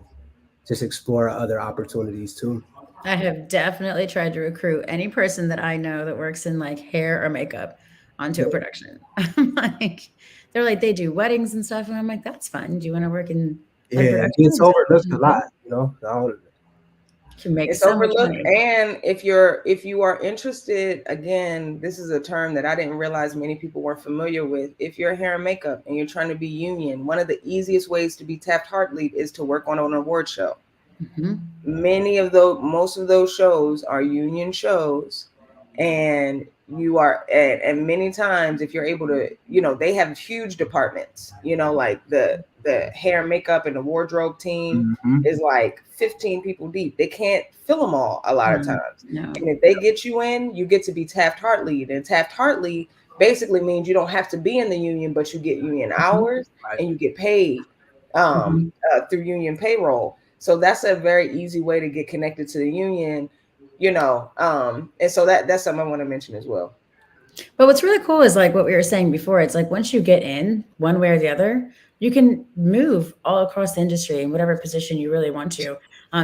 just explore other opportunities too. I have definitely tried to recruit any person that I know that works in like hair or makeup onto a production. I'm like, they're like, they do weddings and stuff. And I'm like, that's fun. Do you want to work in Yeah, production it's and overlooked a television? lot, you know. You can make It's so much overlooked. money. And if you are interested, again, this is a term that I didn't realize many people weren't familiar with. If you're hair and makeup and you're trying to be union, one of the easiest ways to be Taft-Hartley is to work on an award show. Mm-hmm. Most of those shows are union shows, and and many times if you're able to, they have huge departments, like the hair and makeup and the wardrobe team Mm-hmm. is like 15 people deep. They can't fill them all a lot of times. No. And if they get you in, you get to be Taft-Hartley. And Taft-Hartley basically means you don't have to be in the union, but you get union hours Right. and you get paid through union payroll. So that's a very easy way to get connected to the union, and so that's something I want to mention as well. But what's really cool is like what we were saying before. It's like once you get in one way or the other, you can move all across the industry in whatever position you really want to.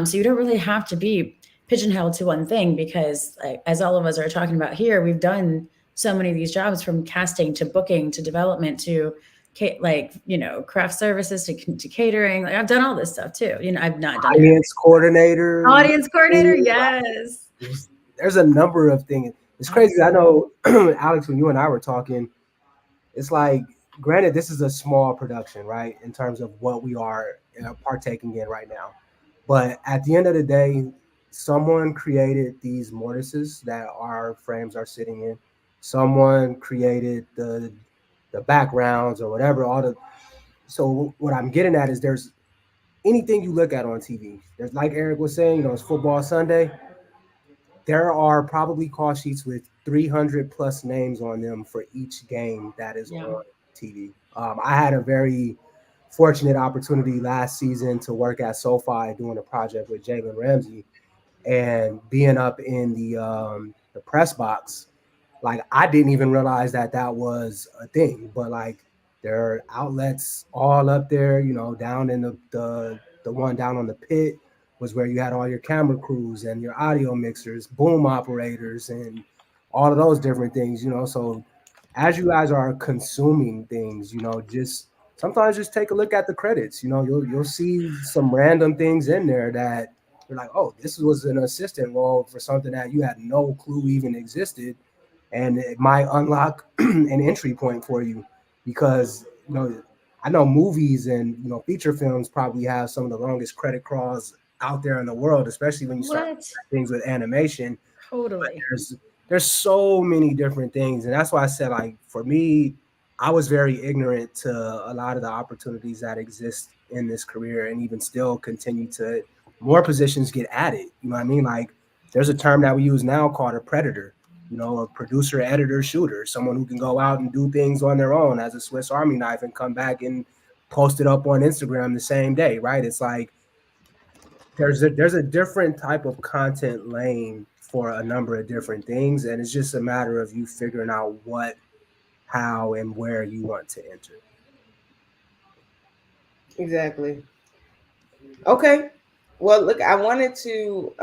So you don't really have to be pigeonholed to one thing because, like, as all of us are talking about here, we've done so many of these jobs from casting to booking to development to craft services to catering. Like I've done all this stuff too. I've not done Audience coordinator. audience coordinator. Yes. There's a number of things. It's crazy. I know, Alex, when you and I were talking, it's like, granted, this is a small production, right, in terms of what we are partaking in right now. But at the end of the day, someone created these mortises that our frames are sitting in. Someone created the backgrounds or whatever. So what I'm getting at is there's anything you look at on TV. There's, like Eric was saying, it's football Sunday. There are probably call sheets with 300 plus names on them for each game that is on TV. I had a very fortunate opportunity last season to work at SoFi doing a project with Jalen Ramsey, and being up in the press box. Like I didn't even realize that was a thing, but like there are outlets all up there, down in the one down on the pit was where you had all your camera crews and your audio mixers, boom operators, and all of those different things, So as you guys are consuming things, just sometimes just take a look at the credits. You'll see some random things in there that you're like, oh, this was an assistant role for something that you had no clue even existed, and it might unlock an entry point for you because I know movies and feature films probably have some of the longest credit crawls out there in the world, especially when you start things with animation. Totally. There's so many different things, and that's why I said, like, for me, I was very ignorant to a lot of the opportunities that exist in this career, and even still continue to more positions get added. You know what I mean? Like, there's a term that we use now called a predator. A producer, editor, shooter, someone who can go out and do things on their own as a Swiss Army knife and come back and post it up on Instagram the same day, right? It's like there's a different type of content lane for a number of different things, and it's just a matter of you figuring out what, how, and where you want to enter. Exactly. Okay. Well, look, I wanted to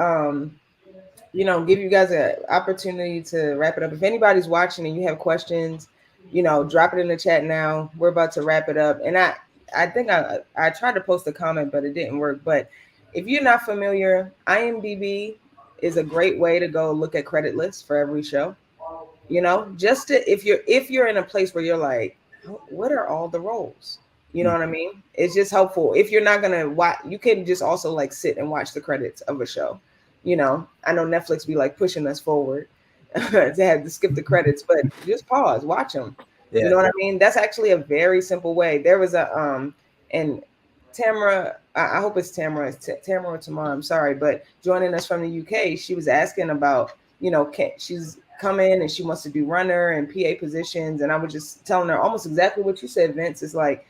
give you guys an opportunity to wrap it up. If anybody's watching and you have questions, drop it in the chat now. We're about to wrap it up. And I think I tried to post a comment, but it didn't work. But if you're not familiar, IMDb is a great way to go look at credit lists for every show. Just to, if you're in a place where you're like, what are all the roles? You know what I mean? It's just helpful. If you're not gonna watch, you can just also like sit and watch the credits of a show. I know Netflix be like pushing us forward to have to skip the credits, but just pause, watch them. Yeah. You know what I mean? That's actually a very simple way. There was a and Tamara, I hope it's Tamara, Tamara or Tamara, I'm sorry, but joining us from the UK, she was asking about, she's come in and she wants to do runner and PA positions, and I was just telling her almost exactly what you said, Vince. It's like,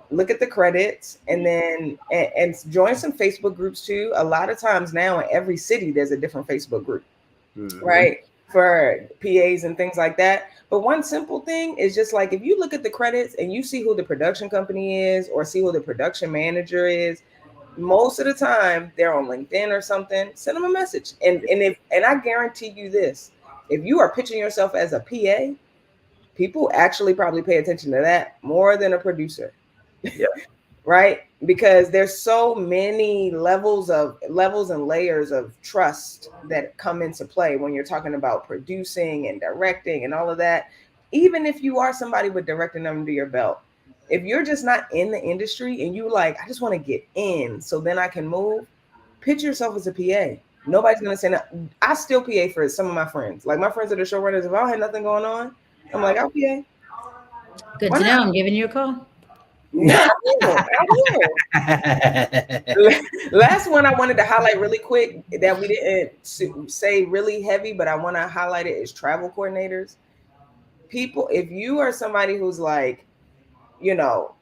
look at the credits and then and join some Facebook groups too. A lot of times now in every city there's a different Facebook group, right, for PAs and things like that. But one simple thing is just like, if you look at the credits and you see who the production company is or see who the production manager is, most of the time they're on LinkedIn or something. Send them a message, and I guarantee you this: if you are pitching yourself as a PA, people actually probably pay attention to that more than a producer. Yeah. Right? Because there's so many levels and layers of trust that come into play when you're talking about producing and directing and all of that. Even if you are somebody with directing under your belt, if you're just not in the industry and you like, I just want to get in so then I can move, pitch yourself as a PA. Nobody's gonna say no. I still PA for some of my friends. Like my friends that are showrunners, if I don't have nothing going on, I'm like, I'll PA. Good Why to not? know. I'm giving you a call. Yeah, I will. Last one I wanted to highlight really quick that we didn't say really heavy, but I want to highlight it is travel coordinators. People, if you are somebody who's like, you know,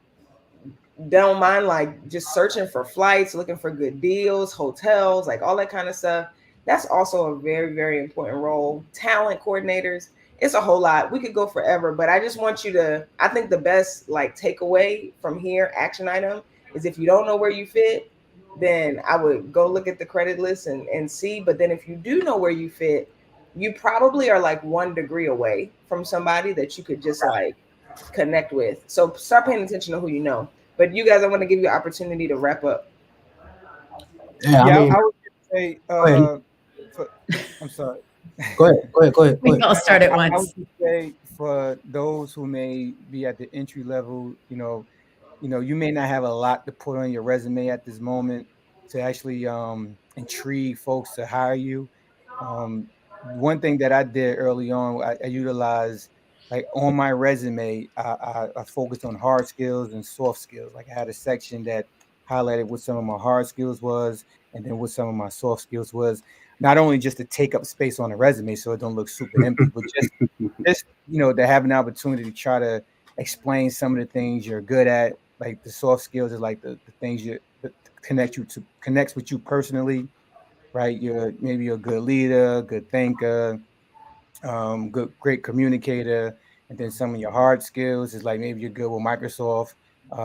don't mind like just searching for flights, looking for good deals, hotels, like all that kind of stuff. That's also a very, very important role. Talent coordinators, it's a whole lot. We could go forever, but I just want you to, I think the best like takeaway from here, action item, is if you don't know where you fit, then I would go look at the credit list and see. But then if you do know where you fit, you probably are like 1 degree away from somebody that you could just like connect with. So start paying attention to who you know. But you guys, I want to give you an opportunity to wrap up. Yeah, I Yeah, mean, I would just say, go ahead. I'm sorry. Go ahead. We all start at I would once. just say for those who may be at the entry level, you may not have a lot to put on your resume at this moment to actually intrigue folks to hire you. One thing that I did early on, I utilized like on my resume, I focused on hard skills and soft skills. Like I had a section that highlighted what some of my hard skills was, and then what some of my soft skills was. Not only just to take up space on the resume so it don't look super empty, but just to have an opportunity to try to explain some of the things you're good at. Like the soft skills is like the things that connects with you personally, right? Maybe a good leader, good thinker, great communicator. And then some of your hard skills is like maybe you're good with Microsoft,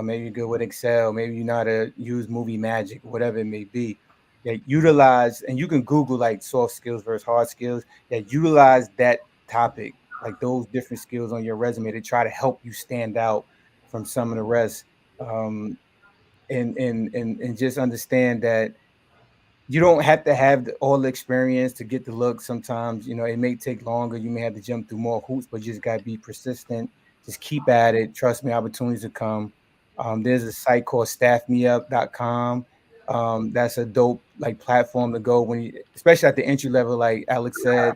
maybe you're good with Excel, maybe you know how to use Movie Magic, whatever it may be. That utilize, and you can Google like soft skills versus hard skills. That utilize that topic, like those different skills on your resume to try to help you stand out from some of the rest. Um, and just understand that you don't have to have all the experience to get the look. Sometimes, it may take longer. You may have to jump through more hoops, but you just got to be persistent. Just keep at it. Trust me, opportunities will come. There's a site called staffmeup.com. That's a dope like platform to go especially at the entry level, like Alex said,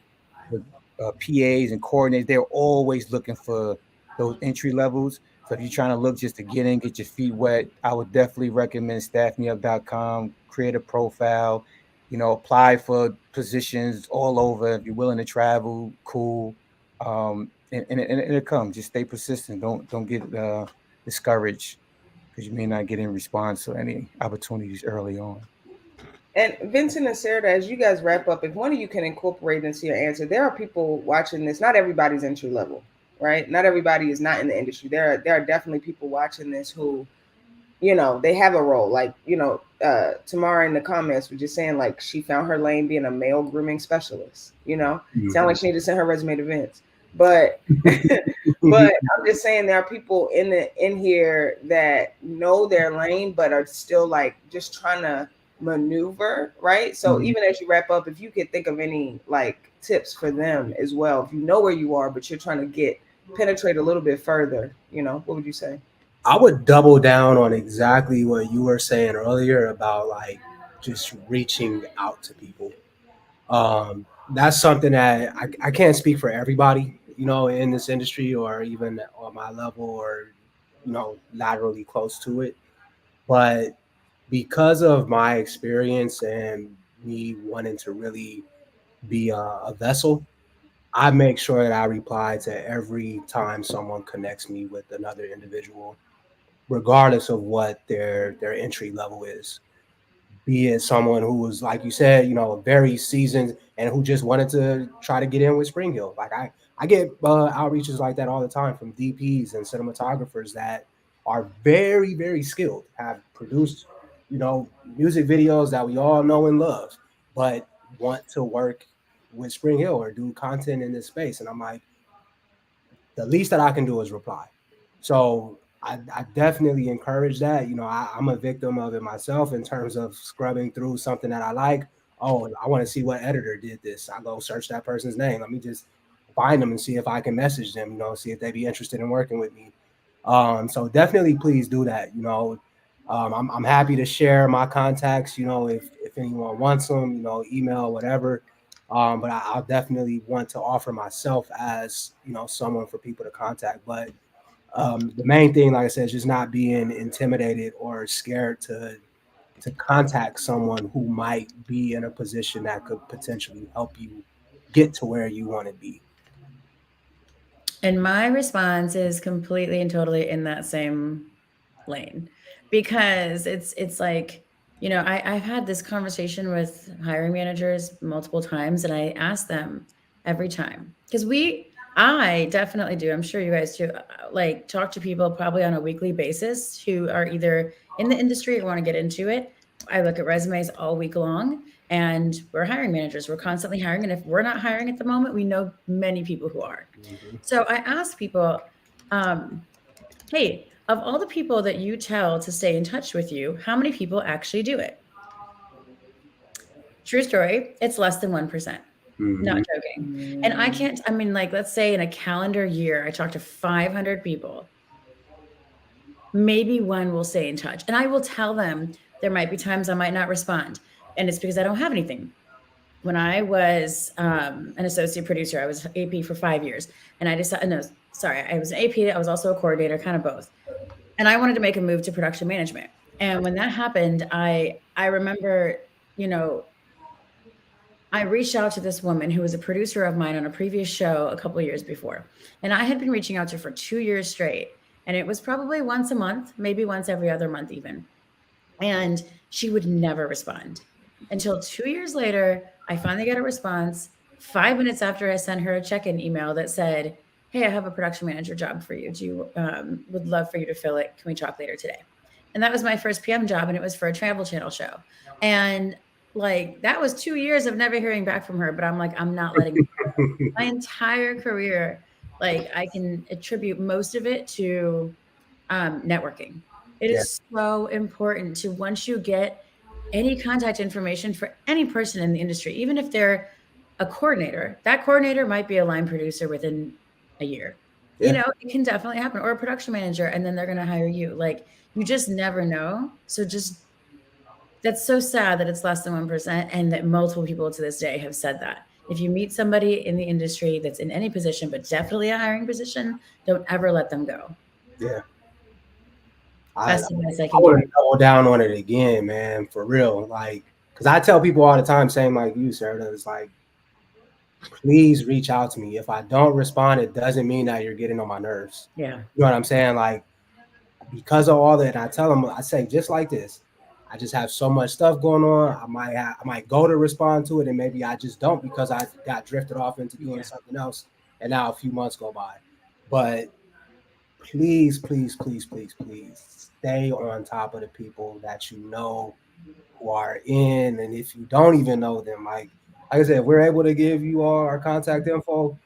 with PAs and coordinators, they're always looking for those entry levels. So if you're trying to look just to get in, get your feet wet, I would definitely recommend staffmeup.com, create a profile, apply for positions all over. If you're willing to travel, cool. And it comes. Just stay persistent. Don't get discouraged because you may not get in response to any opportunities early on. And Vincent and Sarah, as you guys wrap up, if one of you can incorporate into your answer, there are people watching this. Not everybody's entry level, right? Not everybody is not in the industry. There are definitely people watching this who, they have a role. Like, Tamara in the comments was just saying like she found her lane being a male grooming specialist. Sound like she needed to send her resume to Vince. But but I'm just saying there are people in here that know their lane but are still like just trying to maneuver, right? So even as you wrap up, if you could think of any like tips for them as well, if you know where you are but you're trying to penetrate a little bit further, what would you say? I would double down on exactly what you were saying earlier about like just reaching out to people. That's something that I can't speak for everybody, in this industry or even on my level or, laterally close to it. But because of my experience and me wanting to really be a vessel, I make sure that I reply to every time someone connects me with another individual, regardless of what their entry level is. Be it someone who was, like you said, very seasoned and who just wanted to try to get in with Spring Hill. Like I get outreaches like that all the time from DPs and cinematographers that are very, very skilled, have produced music videos that we all know and love, but want to work with Spring Hill or do content in this space. And I'm like, the least that I can do is reply. So I definitely encourage that. I'm a victim of it myself in terms of scrubbing through something that I like. Oh, I want to see what editor did this. I go search that person's name. Let me just find them and see if I can message them, see if they'd be interested in working with me. So definitely please do that. I'm happy to share my contacts, if anyone wants them, email, whatever. But I'll definitely want to offer myself as, someone for people to contact. But the main thing, like I said, is just not being intimidated or scared to contact someone who might be in a position that could potentially help you get to where you want to be. And my response is completely and totally in that same lane, because it's like, I've had this conversation with hiring managers multiple times, and I ask them every time, because I definitely do, I'm sure you guys do, like talk to people probably on a weekly basis who are either in the industry or want to get into it. I look at resumes all week long, and we're hiring managers. We're constantly hiring. And if we're not hiring at the moment, we know many people who are. Mm-hmm. So I ask people, hey, of all the people that you tell to stay in touch with you, how many people actually do it? True story, it's less than 1%. Mm-hmm. Not joking. And I mean, like, let's say in a calendar year, I talk to 500 people. Maybe one will stay in touch. And I will tell them there might be times I might not respond. And it's because I don't have anything. When I was an associate producer, I was AP for 5 years. And I decided, no, sorry, I was an AP. I was also a coordinator, kind of both. And I wanted to make a move to production management. And when that happened, I remember, I reached out to this woman who was a producer of mine on a previous show a couple of years before. And I had been reaching out to her for 2 years straight. And it was probably once a month, maybe once every other month even. And she would never respond until 2 years later. I finally got a response 5 minutes after I sent her a check-in email that said, hey, I have a production manager job for you. Do you would love for you to fill it. Can we talk later today? And that was my first PM job. And it was for a Travel Channel show. And like, that was 2 years of never hearing back from her. But I'm like, I'm not letting my entire career, like, I can attribute most of it to networking. It is so important to, once you get any contact information for any person in the industry, even if they're a coordinator, that coordinator might be a line producer within a year. Yeah. It can definitely happen, or a production manager, and then they're going to hire you. Like, you just never know. So that's so sad that it's less than 1%, and that multiple people to this day have said that. If you meet somebody in the industry that's in any position, but definitely a hiring position, don't ever let them go. Yeah. Best advice I I can want give. to double down on it again, man, for real. Like, because I tell people all the time, same like you, sir, that it's like, please reach out to me. If I don't respond, it doesn't mean that you're getting on my nerves. Yeah. You know what I'm saying? Like, because of all that, I tell them, I say just like this, I just have so much stuff going on. I might go to respond to it, and maybe I just don't, because I got drifted off into doing something else, and now a few months go by. But please, please, please, please, please stay on top of the people that you know who are in. And if you don't even know them, like I said, if we're able to give you all our contact info,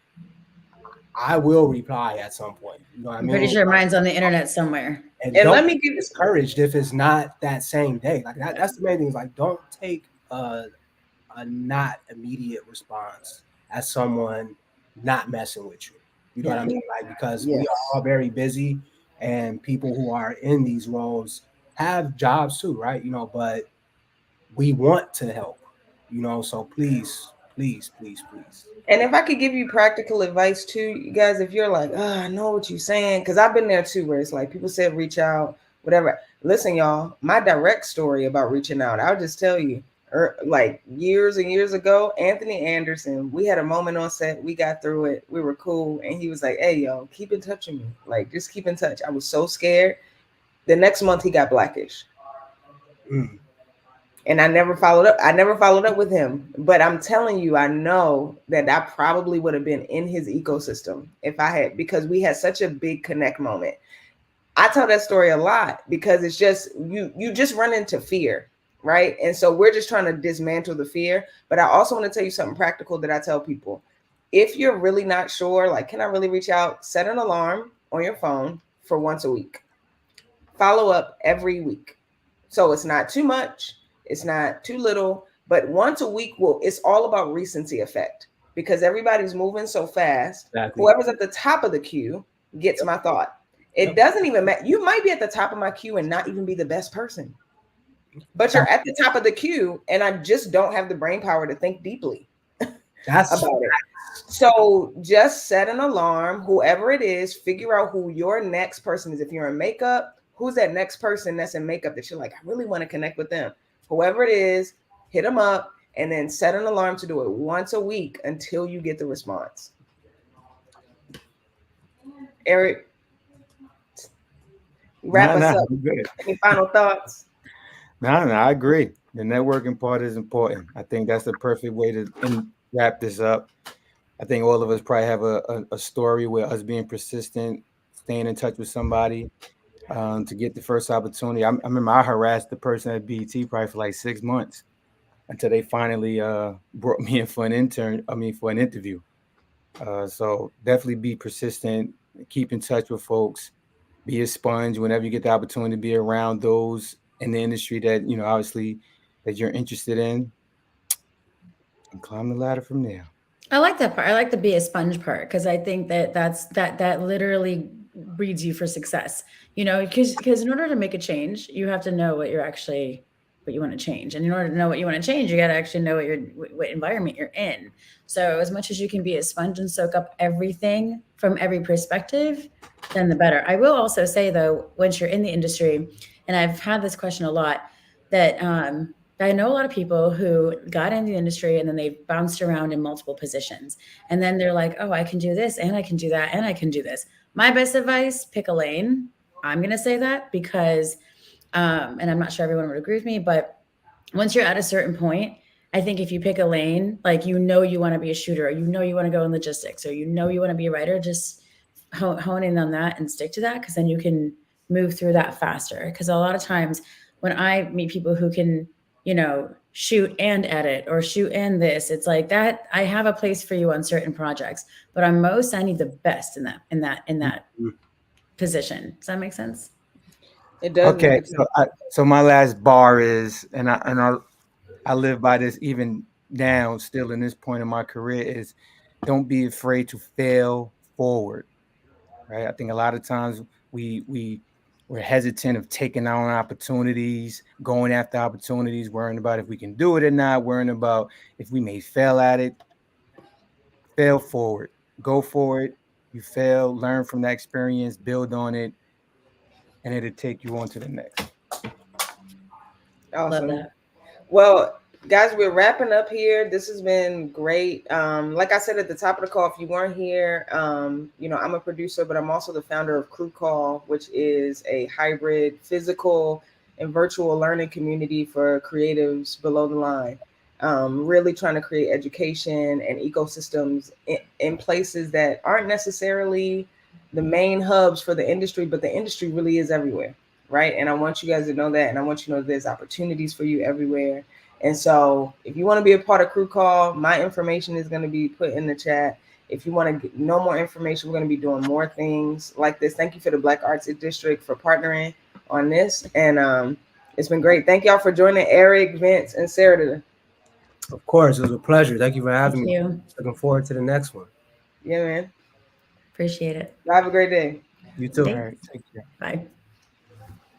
I will reply at some point. You know what I mean? I'm pretty sure mine's on the internet somewhere. And let me get discouraged if it's not that same day. Like that's the main thing. Is like, don't take a not immediate response as someone not messing with you. You know what I mean? Like, because we are all very busy, and people who are in these roles have jobs too, right? But we want to help, so please, please, please, please. And if I could give you practical advice too, you guys, if you're like, I know what you're saying, because I've been there too, where it's like people said reach out, whatever. Listen, y'all, my direct story about reaching out, I'll just tell you, like years and years ago, Anthony Anderson, we had a moment on set, we got through it, we were cool, and he was like, hey, yo, keep in touch with me, like just keep in touch. I was so scared. The next month he got Blackish. And I never followed up with him. But I'm telling you, I know that I probably would have been in his ecosystem if I had, because we had such a big connect moment. I tell that story a lot because it's just you just run into fear, right? And so we're just trying to dismantle the fear. But I also want to tell you something practical that I tell people. If you're really not sure, like, can I really reach out? Set an alarm on your phone for once a week. Follow up every week. So it's not too much, it's not too little, but once a week it's all about recency effect because everybody's moving so fast. Exactly. Whoever's at the top of the queue gets my thought. It doesn't even matter. You might be at the top of my queue and not even be the best person, but you're at the top of the queue and I just don't have the brain power to think deeply about it. So just set an alarm, whoever it is, figure out who your next person is. If you're in makeup, who's that next person that's in makeup that you're like, I really want to connect with them. Whoever it is, hit them up and then set an alarm to do it once a week until you get the response. Eric, wrap us up. Any final thoughts? No, I agree. The networking part is important. I think that's the perfect way to wrap this up. I think all of us probably have a story where us being persistent, staying in touch with somebody to get the first opportunity. I remember I harassed the person at BET probably for like 6 months until they finally brought me in for an interview. So definitely be persistent, keep in touch with folks, be a sponge whenever you get the opportunity to be around those in the industry that, obviously that you're interested in, and climb the ladder from there. I like that part. I like the be a sponge part because I think that literally breeds you for success. Because in order to make a change, you have to know what you want to change, and in order to know what you want to change, you got to actually know what environment you're in. So as much as you can be a sponge and soak up everything from every perspective, then the better. I will also say though, once you're in the industry, and I've had this question a lot, that I know a lot of people who got into the industry and then they bounced around in multiple positions. And then they're like, oh, I can do this and I can do that and I can do this. My best advice, pick a lane. I'm going to say that because, and I'm not sure everyone would agree with me, but once you're at a certain point, I think if you pick a lane, like, you want to be a shooter, or you want to go in logistics, or you want to be a writer, just hone in on that and stick to that, because then you can move through that faster. Because a lot of times when I meet people who can, shoot and edit or shoot and this, it's like that. I have a place for you on certain projects, but on most, I need the best in that position. Does that make sense? It does. Okay. So my last bar is, and I live by this even now, still in this point in my career, is don't be afraid to fail forward. Right. I think a lot of times we're hesitant of taking on opportunities, going after opportunities, worrying about if we can do it or not, worrying about if we may fail at it. Fail forward. Go for it. You fail, learn from that experience, build on it, and it'll take you on to the next. Awesome. Love that. Well, guys, we're wrapping up here. This has been great. Like I said at the top of the call, if you weren't here, I'm a producer, but I'm also the founder of Crew Call, which is a hybrid physical and virtual learning community for creatives below the line. Really trying to create education and ecosystems in places that aren't necessarily the main hubs for the industry, but the industry really is everywhere, right? And I want you guys to know that, and I want you to know there's opportunities for you everywhere. And so if you want to be a part of Crew Call, my information is going to be put in the chat. If you want to know more information, we're going to be doing more things like this. Thank you for the Black Arts District for partnering on this. And it's been great. Thank y'all for joining Eric, Vince, and Sarah today. Of course, it was a pleasure. Thank you for having me. You. Looking forward to the next one. Yeah, man. Appreciate it. Have a great day. You too. All right, take care. Bye.